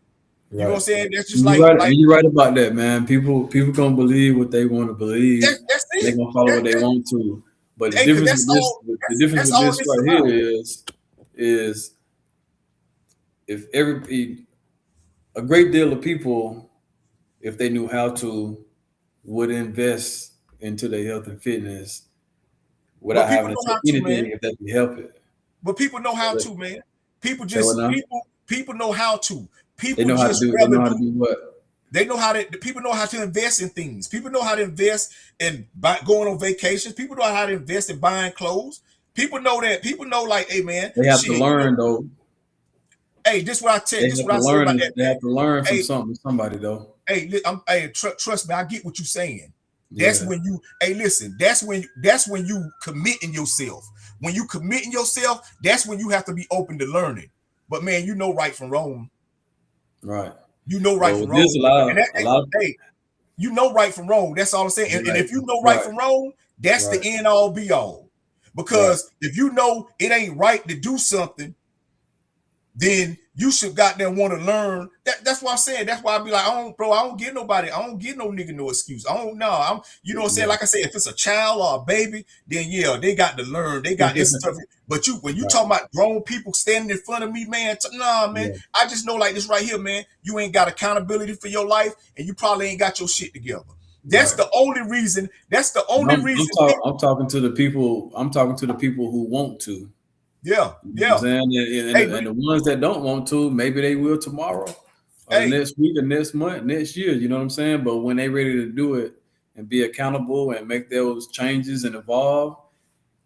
You know what I'm saying? That's just you're right about that, man. People gonna believe what they want to believe. That's it. They gonna follow what they want to. But the Hey, cause difference that's with this, all. the difference That's with all this this right about. here is if a great deal of people, if they knew how to, would invest into their health and fitness But without people having to know take how to, man. anything if they can help it. But people know how So to, man. People say what just now? people know how to. They People know how to just do. They rather know how to do. do what? They know how to. People know how to invest in things. People know how to invest in going on vacations. People know how to invest in buying clothes. People know that. People know, like, hey, man, They have to shit. learn though. Hey, this what I tell. They This have what to I say about learn. that, They man. have to learn from Hey, somebody though. trust me. I get what you're saying. That's Yeah. when you. Hey, listen. That's when you committing yourself. When you committing yourself, that's when you have to be open to learning. But man, you know right from wrong. Right. You know right Well, from with this wrong. And a lot. hey, you know right from wrong. That's all I'm saying. And Right. if you know right Right. from wrong, that's the Right. end all be all. Right. Because if you know it ain't right to do something, then you should goddamn want to learn. That's what I'm saying. That's why I be like, I don't get nobody, I don't get no nigga no excuse. I don't know. You know what I'm saying? Yeah. Like I said, if it's a child or a baby, then yeah, they got to learn. They got this stuff. But when you Right. talking about grown people standing in front of me, man, nah, man. Yeah. I just know like this right here, man. You ain't got accountability for your life, and you probably ain't got your shit together. That's Right. the only reason. That's the And only reason. I'm talking to the people. I'm talking to the people who want to. Yeah, You know yeah. what I'm saying? Hey, And the ones that don't want to, maybe they will tomorrow, or the hey, next week, or next month, next year. You know what I'm saying? But when they ready to do it and be accountable and make those changes and evolve,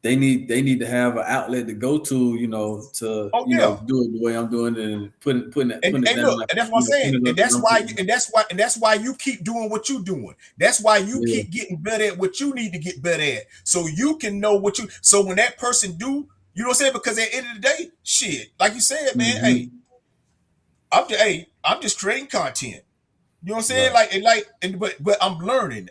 they need to have an outlet to go to. To oh yeah. do it the way I'm doing it and putting it And down look, like and that's what I'm saying. putting it And up like that's I'm why, putting it up. that's why you keep doing what you're doing. That's why you Yeah. keep getting better at what you need to get better at. So you can know what you, so when that person do, you know what I'm saying? Because at the end of the day, shit, like you said, man, hey, Mm-hmm. I'm just creating content. You know what I'm saying? Right. But I'm learning.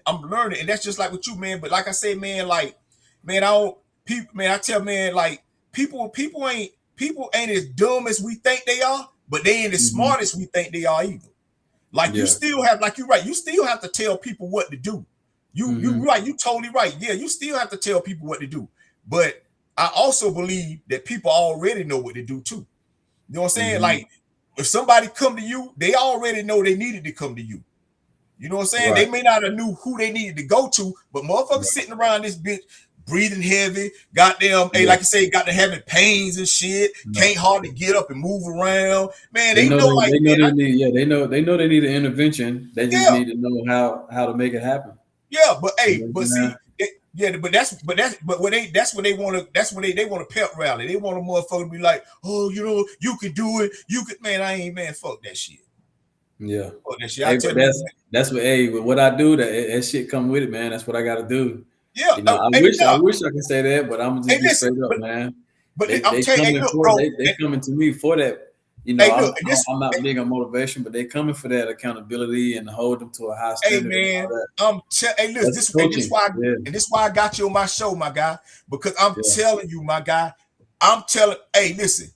And that's just like with you, man. But like I say, man, like, man, I don't people, man, I tell man, like, people ain't as dumb as we think they are, but they ain't as Mm-hmm. smart as we think they are either. Like you Yeah. still have, like you're right, you still have to tell people what to do. You Mm-hmm. right, you totally right. Yeah, you still have to tell people what to do. But I also believe that people already know what to do too. You know what I'm saying? Mm-hmm. Like, if somebody come to you, they already know they needed to come to you. You know what I'm saying? They Right. may not have knew who they needed to go to, but motherfuckers Right. sitting around this bitch breathing heavy, goddamn, hey, Yeah. like you say, got to having pains and shit, Right. can't hardly get up and move around. Man, They they know know, like, they know man, they need they need an intervention. They just yeah, need to know how to make it happen. yeah, but You hey, know but what I'm see, yeah, but when they want to pep rally. They want a motherfucker to be like, oh, you know, you could do it. You could, man, I ain't, man, fuck that shit. saying? Yeah. Fuck that shit. I Hey, but tell you, that's what with what I do, that shit come with it, man. That's what I gotta do. yeah, I hey, yeah, wish I could say that, but I'm hey, just be listen, straight up, man. but I'm They telling you, hey, coming look, for bro, they coming to me for that. hey, look, this, I'm not big on motivation, but they coming for that accountability and to hold them to a high hey standard and all man, that. hey, listen, That's this, coaching. Yeah, and this why I got you on my show, my guy, because I'm yeah, telling you, my guy, hey, listen,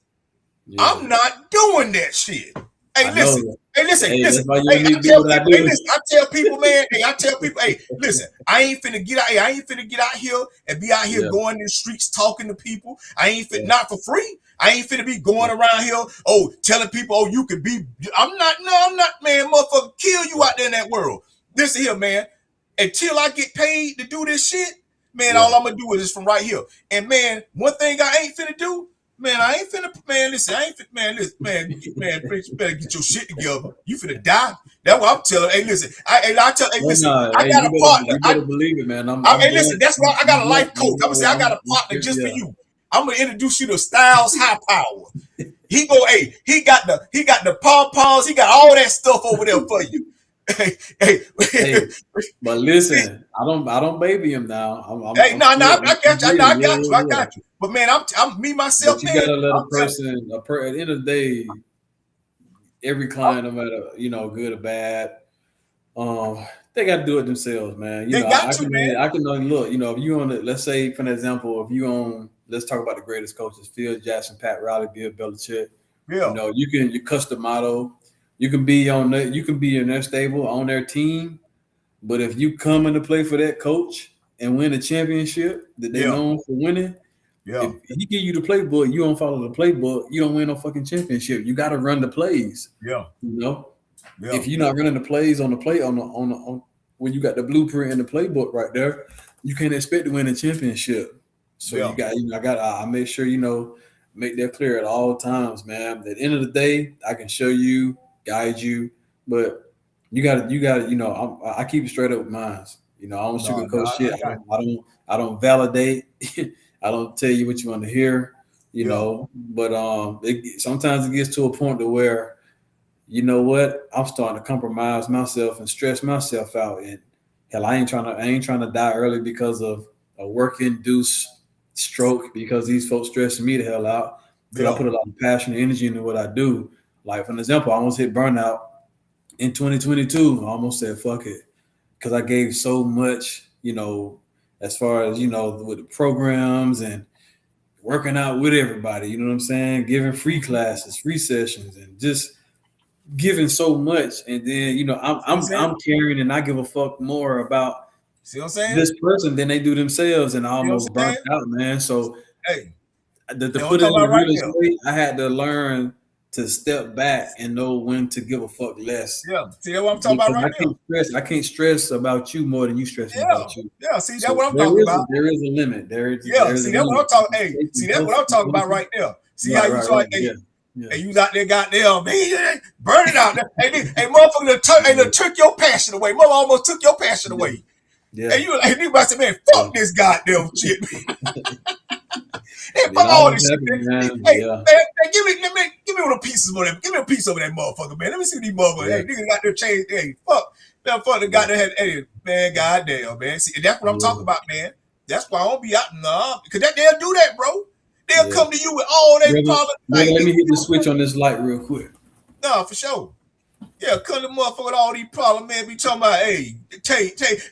yeah. I'm not doing that shit. I know. Hey, listen, Hey, listen. that's why you Hey, and I me do tell what I people, hey, do. listen, I tell people, man, hey, I tell people, hey, listen, I ain't finna get out, hey, I ain't finna get out here and be out here Yeah, going in the streets talking to people. I ain't fit yeah, not for free. I ain't finna be going yeah, around here, oh, telling people, oh, you could be. I'm not, man, motherfucker, kill you yeah, out there in that world. Listen here, man. Until I get paid to do this shit, man, yeah. all I'm gonna do is this from right here. And man, one thing I ain't finna do, man, I ain't finna, man, listen, I ain't finna, man, listen, man, bitch, you better get your shit together. You finna die. That's what I'm telling. Hey, listen, I tell, hey, Oh listen, no, I hey, got a partner. you better believe it, man. Hey, listen, that's why I got a life coach. I'm gonna say I got a partner just for Yeah, you. I'm gonna introduce you to Stylez HiiiPower. He got the pom poms. He got all that stuff over there for you. Hey, hey, hey, but listen, I don't baby him now. hey, I'm no, still I got you. No, I got you. I yeah. got you. But man, I'm me myself, But you man. gotta let I'm a telling. person, at the end of the day, every client, no matter good or bad, they got to do it themselves, man. They got to, man. I can only look. If you on let's say for an example, if you on, let's talk about the greatest coaches: Phil Jackson, Pat Riley, Bill Belichick. Yeah, You custom model. You can be in their stable, on their team. But if you come in to play for that coach, and win a championship that they're known for winning, if he give you the playbook, you don't follow the playbook, you don't win no fucking championship. You got to run the plays. Yeah. You know, if you're not running the plays on the play on when you got the blueprint and the playbook right there, you can't expect to win a championship. So you got, I make sure, make that clear at all times, man. At the end of the day, I can show you, guide you, but you got to, I keep it straight up with mine. I don't sugarcoat shit. I don't validate. I don't tell you what you want to hear, but sometimes it gets to a point to where, you know what, I'm starting to compromise myself and stress myself out. And hell, I ain't trying to die early because of a work-induced stroke, because these folks stressing me the hell out. Because I put a lot of passion and energy into what I do. Like, for an example, I almost hit burnout in 2022. I almost said, fuck it. Because I gave so much, as far as, with the programs and working out with everybody, you know what I'm saying? Giving free classes, free sessions, and just giving so much. And then, I'm caring, and I give a fuck more about this person than they do themselves, and I almost burnt out, man. So to put it in the realest way, I had to learn to step back and know when to give a fuck less. Yeah, see, that's what I'm talking about right now. I can't stress about you more than you stressing about you. Yeah, see, that's what I'm talking about. There is a limit. See, that's what I'm talking. Hey, see, that's what I'm talking about right there. See how you talk, and you out there, goddamn, man, burn it out. Hey, motherfucker, took your passion away. Mother almost took your passion away. Yeah. And you say, man, fuck this goddamn shit. Hey, fuck all this shit. Man, give me one piece of that. Give me a piece of that motherfucker, man. Let me see these motherfuckers. Hey, niggas got their chains. Hey, fuck the goddamn. Hey, man, goddamn, man. See, that's what I'm talking about, man. That's why I don't be out, because they'll do that, bro. They'll come to you with all their problems. Let me hit the switch on this light real quick. No, for sure. Yeah, come to motherfucker with all these problems, man. Be talking about, hey,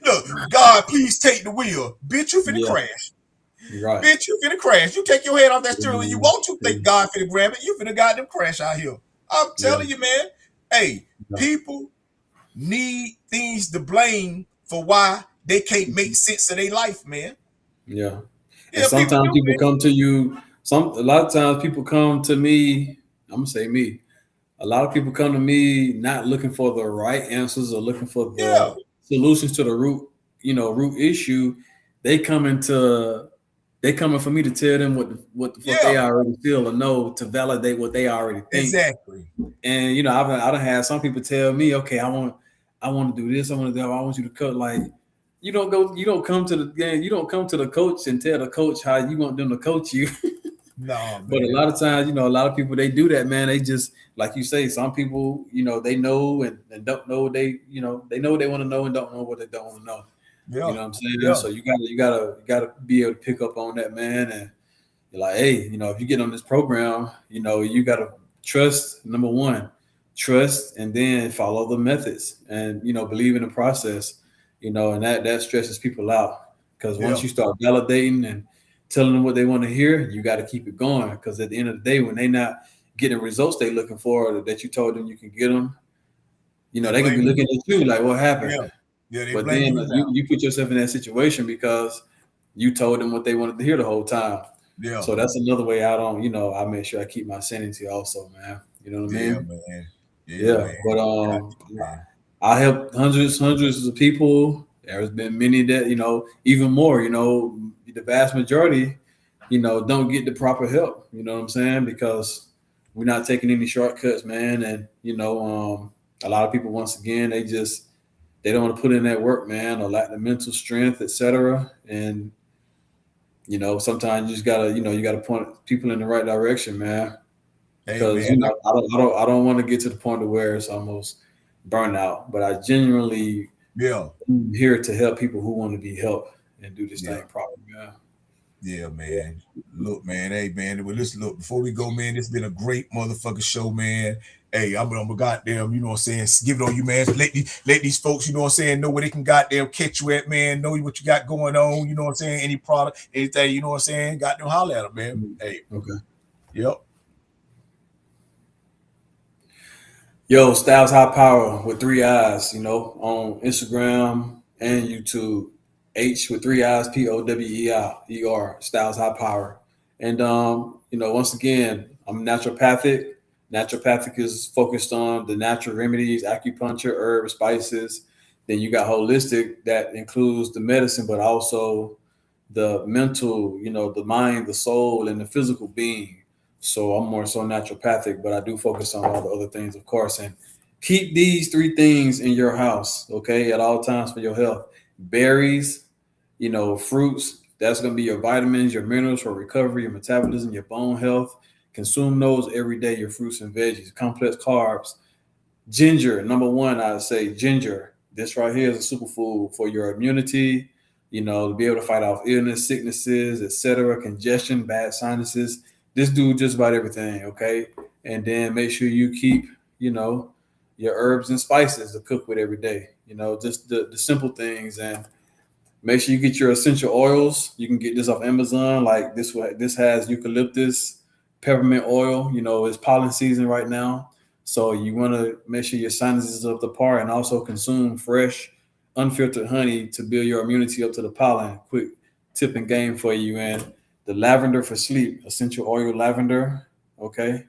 look, God, please take the wheel. Bitch, you finna crash. Right. Bitch, you finna crash. You take your head off that steering wheel. You want to think God finna grab it. You finna goddamn crash out here. I'm telling you, man. Hey, people need things to blame for why they can't make sense of their life, man. Yeah. And sometimes people come to you. A lot of times people come to me. I'm gonna say me. A lot of people come to me not looking for the right answers or looking for the solutions to the root issue. They coming for me to tell them what the fuck they already feel or know, to validate what they already think. Exactly. And I done had some people tell me, okay, I want to do this, I want to do that, I want you to cut. Like, you don't come to the game, you don't come to the coach and tell the coach how you want them to coach you. No, man. But a lot of times, a lot of people, they do that, man. They just, like you say, some people, they know and don't know. They know what they want to know and don't know what they don't want to know. Yeah. You know what I'm saying? Yeah. So you gotta be able to pick up on that, man. And you're like, hey, if you get on this program, you gotta trust. Number one, trust, and then follow the methods, and believe in the process. And that stresses people out, because once you start validating and telling them what they want to hear, you got to keep it going, because at the end of the day, when they not getting results they looking for, or that you told them you can get them, they can be looking at you like, what happened? Yeah, but then you put yourself in that situation because you told them what they wanted to hear the whole time. Yeah. So that's another way out on, I make sure I keep my sanity also, man. You know what I mean? Man. Yeah. Man. But I helped hundreds of people. There's been many that, even more, the vast majority, don't get the proper help. You know what I'm saying? Because we're not taking any shortcuts, man. And, a lot of people, once again, they don't want to put in that work, man, or lack the mental strength, etc. And, sometimes you just gotta point people in the right direction, man. Because, I don't want to get to the point of where it's almost burnout, but I genuinely am here to help people who want to be helped and do this thing properly, man. Yeah, man. Look, man. Hey, man. Well, listen, look, before we go, man, it's been a great motherfucking show, man. Hey, I'm a goddamn, give it on you, man. Let these folks, know where they can goddamn catch you at, man. Know what you got going on, any product, anything, goddamn holler at them, man. Hey. Okay. Yep. Yo, Stylez HiiiPower with 3 eyes, on Instagram and YouTube. H with 3 I's, POWER, Stylez HiiiPower. And once again, I'm naturopathic. Naturopathic is focused on the natural remedies, acupuncture, herbs, spices. Then you got holistic that includes the medicine, but also the mental, the mind, the soul, and the physical being. So I'm more so naturopathic, but I do focus on all the other things, of course. And keep these 3 things in your house, okay, at all times for your health. Berries, fruits, that's going to be your vitamins, your minerals for recovery, your metabolism, your bone health. Consume those every day, your fruits and veggies. Complex carbs. Ginger, number 1, I'd say ginger. This right here is a superfood for your immunity, to be able to fight off illness, sicknesses, etc., congestion, bad sinuses. This dude just about everything, okay? And then make sure you keep, your herbs and spices to cook with every day. Just the simple things. And make sure you get your essential oils. You can get this off Amazon. Like this has eucalyptus, peppermint oil. It's pollen season right now. So you want to make sure your sinuses are up to par, and also consume fresh, unfiltered honey to build your immunity up to the pollen. Quick tip and game for you. And the lavender for sleep, essential oil lavender. Okay.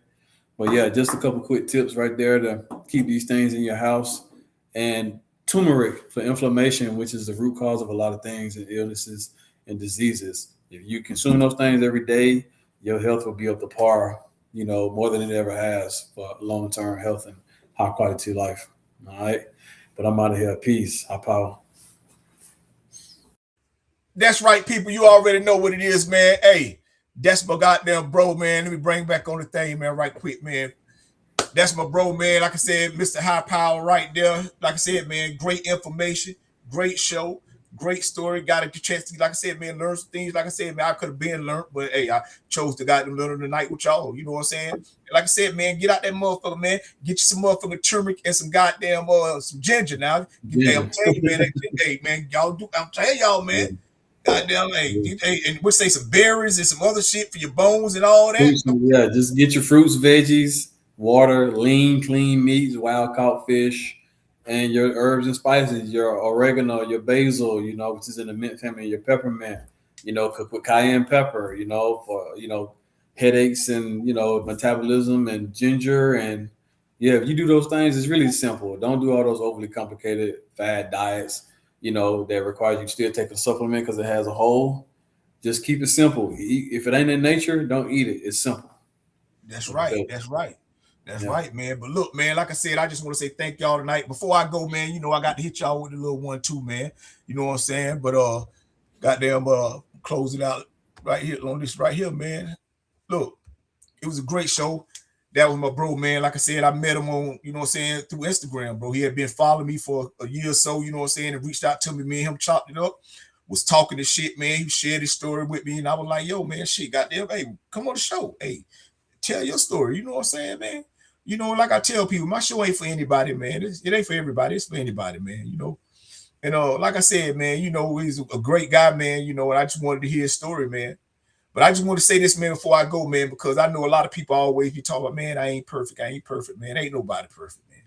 But yeah, just a couple quick tips right there to keep these things in your house. And turmeric for inflammation, which is the root cause of a lot of things and illnesses and diseases. If you consume those things every day, your health will be up to par, more than it ever has for long-term health and high quality life. All right. But I'm out of here. Peace. High power. That's right, people. You already know what it is, man. Hey, that's my goddamn bro, man. Let me bring back on the thing, man, right quick, man. That's my bro, man. Like I said, Mr. HiiiPower right there. Like I said, man, great information, great show, great story. Got a chance to, like I said, man, learn some things. Like I said, man, I could have been learned, but hey, I chose to goddamn learn tonight with y'all. You know what I'm saying? Like I said, man, get out that motherfucker, man. Get you some motherfucking turmeric and some goddamn some ginger now. Hey, I'm telling you, man. Hey, man, y'all do. I'm telling y'all, man. Goddamn, hey, and we'll say some berries and some other shit for your bones and all that. Yeah, just get your fruits, veggies, water, lean, clean meats, wild caught fish, and your herbs and spices, your oregano, your basil, which is in the mint family, your peppermint, cook with cayenne pepper, for, headaches and, metabolism, and ginger. And yeah, if you do those things, it's really simple. Don't do all those overly complicated fad diets, that requires you to still take a supplement because it has a hole. Just keep it simple. If it ain't in nature, don't eat it. It's simple. That's right. That's right. That's right, man. But look, man, like I said, I just want to say thank y'all tonight. Before I go, man, I got to hit y'all with a little 1-2, man. You know what I'm saying? But goddamn close it out right here on this right here, man. Look, it was a great show. That was my bro, man. Like I said, I met him on, through Instagram, bro. He had been following me for a year or so, and reached out to me. Me and him chopped it up, was talking to shit, man. He shared his story with me, and I was like, yo, man, shit, goddamn, hey, come on the show. Hey, tell your story. You know what I'm saying, man? Like I tell people, my show ain't for anybody, man. It ain't for everybody. It's for anybody, man, And like I said, man, he's a great guy, man, and I just wanted to hear his story, man. But I just want to say this, man, before I go, man, because I know a lot of people always be talking about, man, I ain't perfect, man. Ain't nobody perfect, man.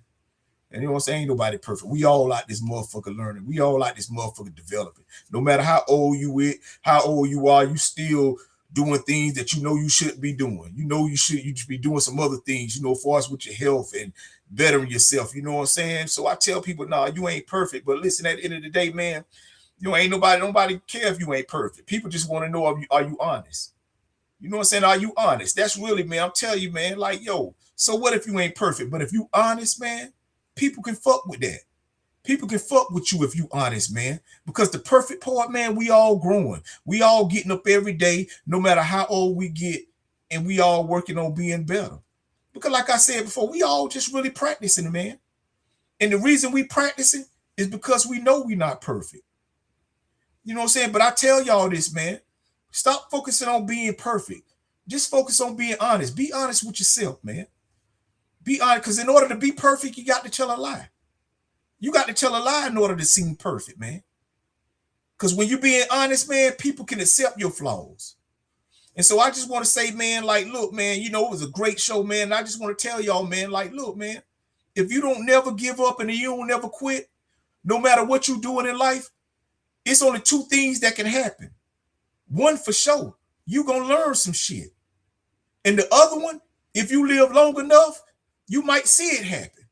And you know what I'm saying? Ain't nobody perfect. We all like this motherfucker learning. We all like this motherfucker developing. No matter how old you are, you still doing things that you shouldn't be doing. You should be doing some other things, as far as with your health and bettering yourself. You know what I'm saying? So I tell people, nah, you ain't perfect. But listen, at the end of the day, man, ain't nobody care if you ain't perfect. People just want to know, are you honest? You know what I'm saying? Are you honest? That's really, man, I'm telling you, man, like, yo, so what if you ain't perfect? But if you honest, man, people can fuck with that. People can fuck with you if you honest, man. Because the perfect part, man, we all growing. We all getting up every day, no matter how old we get, and we all working on being better. Because like I said before, we all just really practicing, man. And the reason we practicing is because we know we're not perfect. You know what I'm saying? But I tell y'all this, man. Stop focusing on being perfect. Just focus on being honest. Be honest with yourself, man. Be honest, because in order to be perfect, you got to tell a lie. You got to tell a lie in order to seem perfect, man. Because when you're being honest, man, people can accept your flaws. And so I just want to say, man, like, look, man, it was a great show, man. And I just want to tell y'all, man, like, look, man, if you don't never give up and you don't never quit, no matter what you're doing in life, it's only two things that can happen. One for sure, you gonna learn some shit. And the other one, if you live long enough, you might see it happen.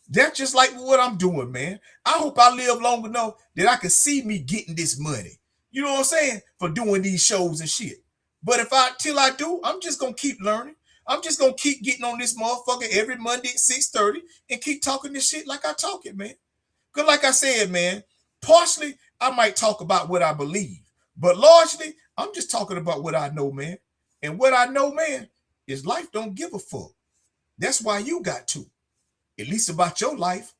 That's just like what I'm doing, man. I hope I live long enough that I can see me getting this money. You know what I'm saying? For doing these shows and shit. But till I do, I'm just gonna keep learning. I'm just gonna keep getting on this motherfucker every Monday at 6:30 and keep talking this shit like I talk it, man. Because like I said, man, partially I might talk about what I believe, but largely I'm just talking about what I know, man. And what I know, man, is life don't give a fuck. That's why you got to, at least about your life.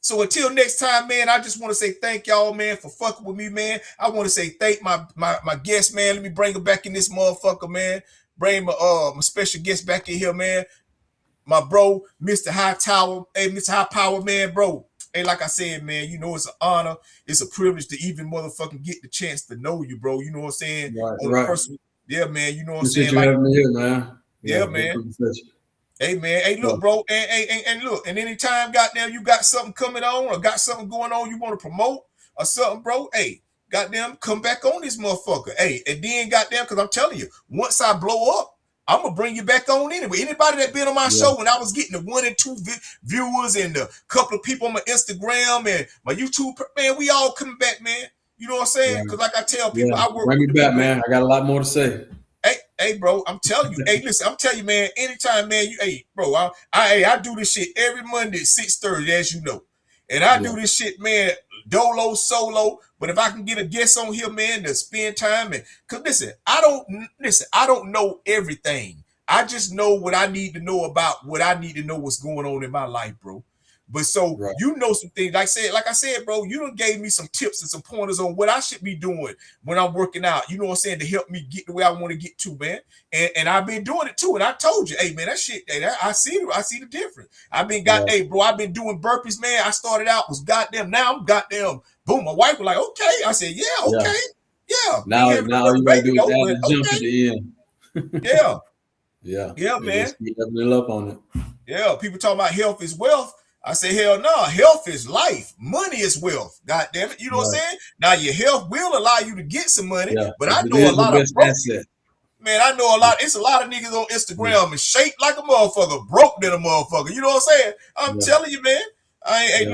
So until next time, man, I just want to say thank y'all, man, for fucking with me, man. I want to say thank my guest, man. Let me bring her back in this motherfucker, man. Bring my special guest back in here, man. My bro, Mr. HiiiPower. Hey, Mr. HiiiPower, man, bro. Hey, like I said, man, you know, it's an honor. It's a privilege to even motherfucking get the chance to know you, bro. You know what I'm saying? Right. Yeah, man, you know what I'm saying? saying? Like, having me here, man. Yeah, man. Hey, man. Hey, look, bro. And look, and anytime, goddamn, you got something coming on or got something going on you want to promote or something, bro, hey, goddamn, come back on this motherfucker. Hey, and then, goddamn, because I'm telling you, once I blow up, I'm going to bring you back on anyway. Anybody that been on my show when I was getting the 1 and 2 viewers and a couple of people on my Instagram and my YouTube, man, we all coming back, man. You know what I'm saying? Because like I tell people, I work bring me back, man. I got a lot more to say. Hey, bro, I'm telling you. Hey, listen, I'm telling you, man, anytime, man, hey, bro, I do this shit every Monday at 6:30, as you know. And I do this shit, man, dolo, solo. But if I can get a guest on here, man, to spend time and cause listen, I don't know everything. I just know what I need to know about what I need to know what's going on in my life, bro. But so you know some things. Like I said, bro, you done gave me some tips and some pointers on what I should be doing when I'm working out. You know what I'm saying? To help me get the way I want to get to, man. And I've been doing it too. And I told you, hey, man, that shit, hey, I see the difference. Hey, bro, I've been doing burpees, man. I started out was goddamn. Now I'm goddamn. Boom. My wife was like, okay. I said, yeah, okay, yeah. Now you gotta do is add a jump at the end. Yeah, man. Keep leveling up on it. Yeah, people talking about health is wealth. I say, hell no, health is life. Money is wealth. God damn it. You know what I'm saying? Now, your health will allow you to get some money, but I know a lot of broke, man, I know a lot. It's a lot of niggas on Instagram and shaped like a motherfucker, broke than a motherfucker. You know what I'm saying? I'm telling you, man.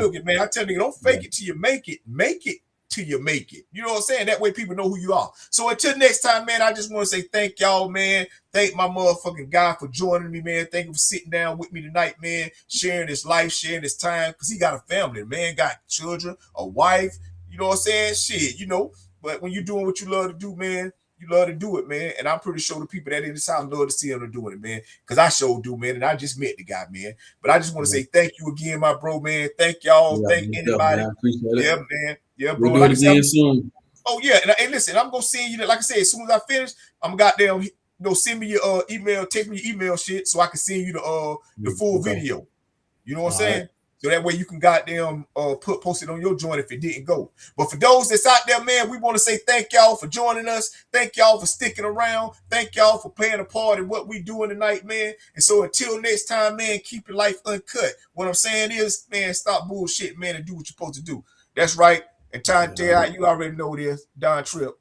Look, man, I tell you, don't fake it till you make it. Make it till you make it. You know what I'm saying? That way people know who you are. So until next time, man, I just want to say thank y'all, man. Thank my motherfucking guy for joining me, man. Thank him for sitting down with me tonight, man. Sharing his life, sharing his time. Because he got a family, man. Got children, a wife. You know what I'm saying? Shit, you know. But when you're doing what you love to do, man, you love to do it, man. And I'm pretty sure the people that in this house love to see him doing it, man. Because I sure do, man. And I just met the guy, man. But I just want to say thank you again, my bro, man. Thank y'all. Thank anybody. Yeah, man. Yeah, bro. We'll do it again soon. Oh, yeah. And listen, I'm going to send you, like I said, as soon as I finish, I'm goddamn, send me your email, text me your email shit so I can send you the full video. You know what I'm saying? So that way you can goddamn post it on your joint if it didn't go. But for those that's out there, man, we want to say thank y'all for joining us. Thank y'all for sticking around. Thank y'all for playing a part in what we doing tonight, man. And so until next time, man, keep your life uncut. What I'm saying is, man, stop bullshit, man, and do what you're supposed to do. That's right. And time to tell you already know this. Don Tripp.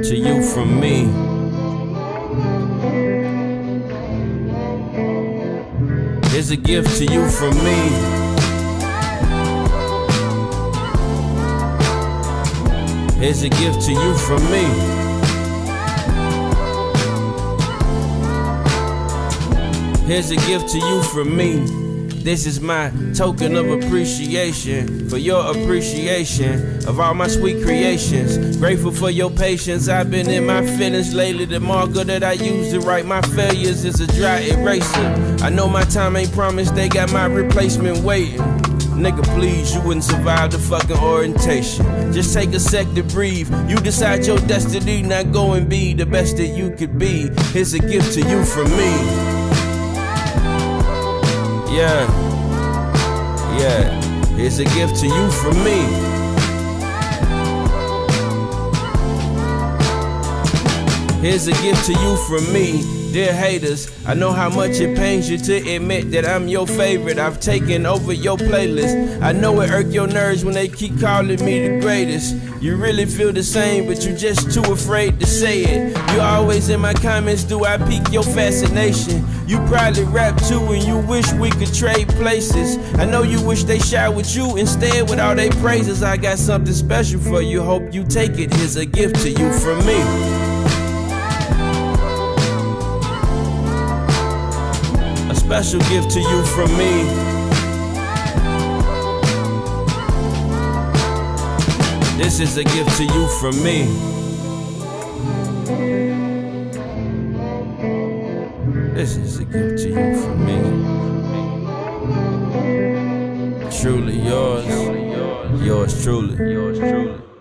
To you from me. Here's a gift to you from me. Here's a gift to you from me. Here's a gift to you from me. This is my token of appreciation for your appreciation of all my sweet creations. Grateful for your patience. I've been in my feelings lately. The marker that I use to write my failures is a dry eraser. I know my time ain't promised. They got my replacement waiting. Nigga, please, you wouldn't survive the fucking orientation. Just take a sec to breathe. You decide your destiny, not go and be the best that you could be. Here's a gift to you from me. Yeah, here's a gift to you from me. Here's a gift to you from me. Dear haters, I know how much it pains you to admit that I'm your favorite. I've taken over your playlist. I know it irk your nerves when they keep calling me the greatest. You really feel the same, but you just too afraid to say it. You always in my comments, do I pique your fascination? You probably rap too and you wish we could trade places. I know you wish they shout with you instead with all they praises. I got something special for you, hope you take it. Here's a gift to you from me. A special gift to you from me. This is a gift to you from me. This is a gift to you from me. Truly yours, yours truly, yours truly.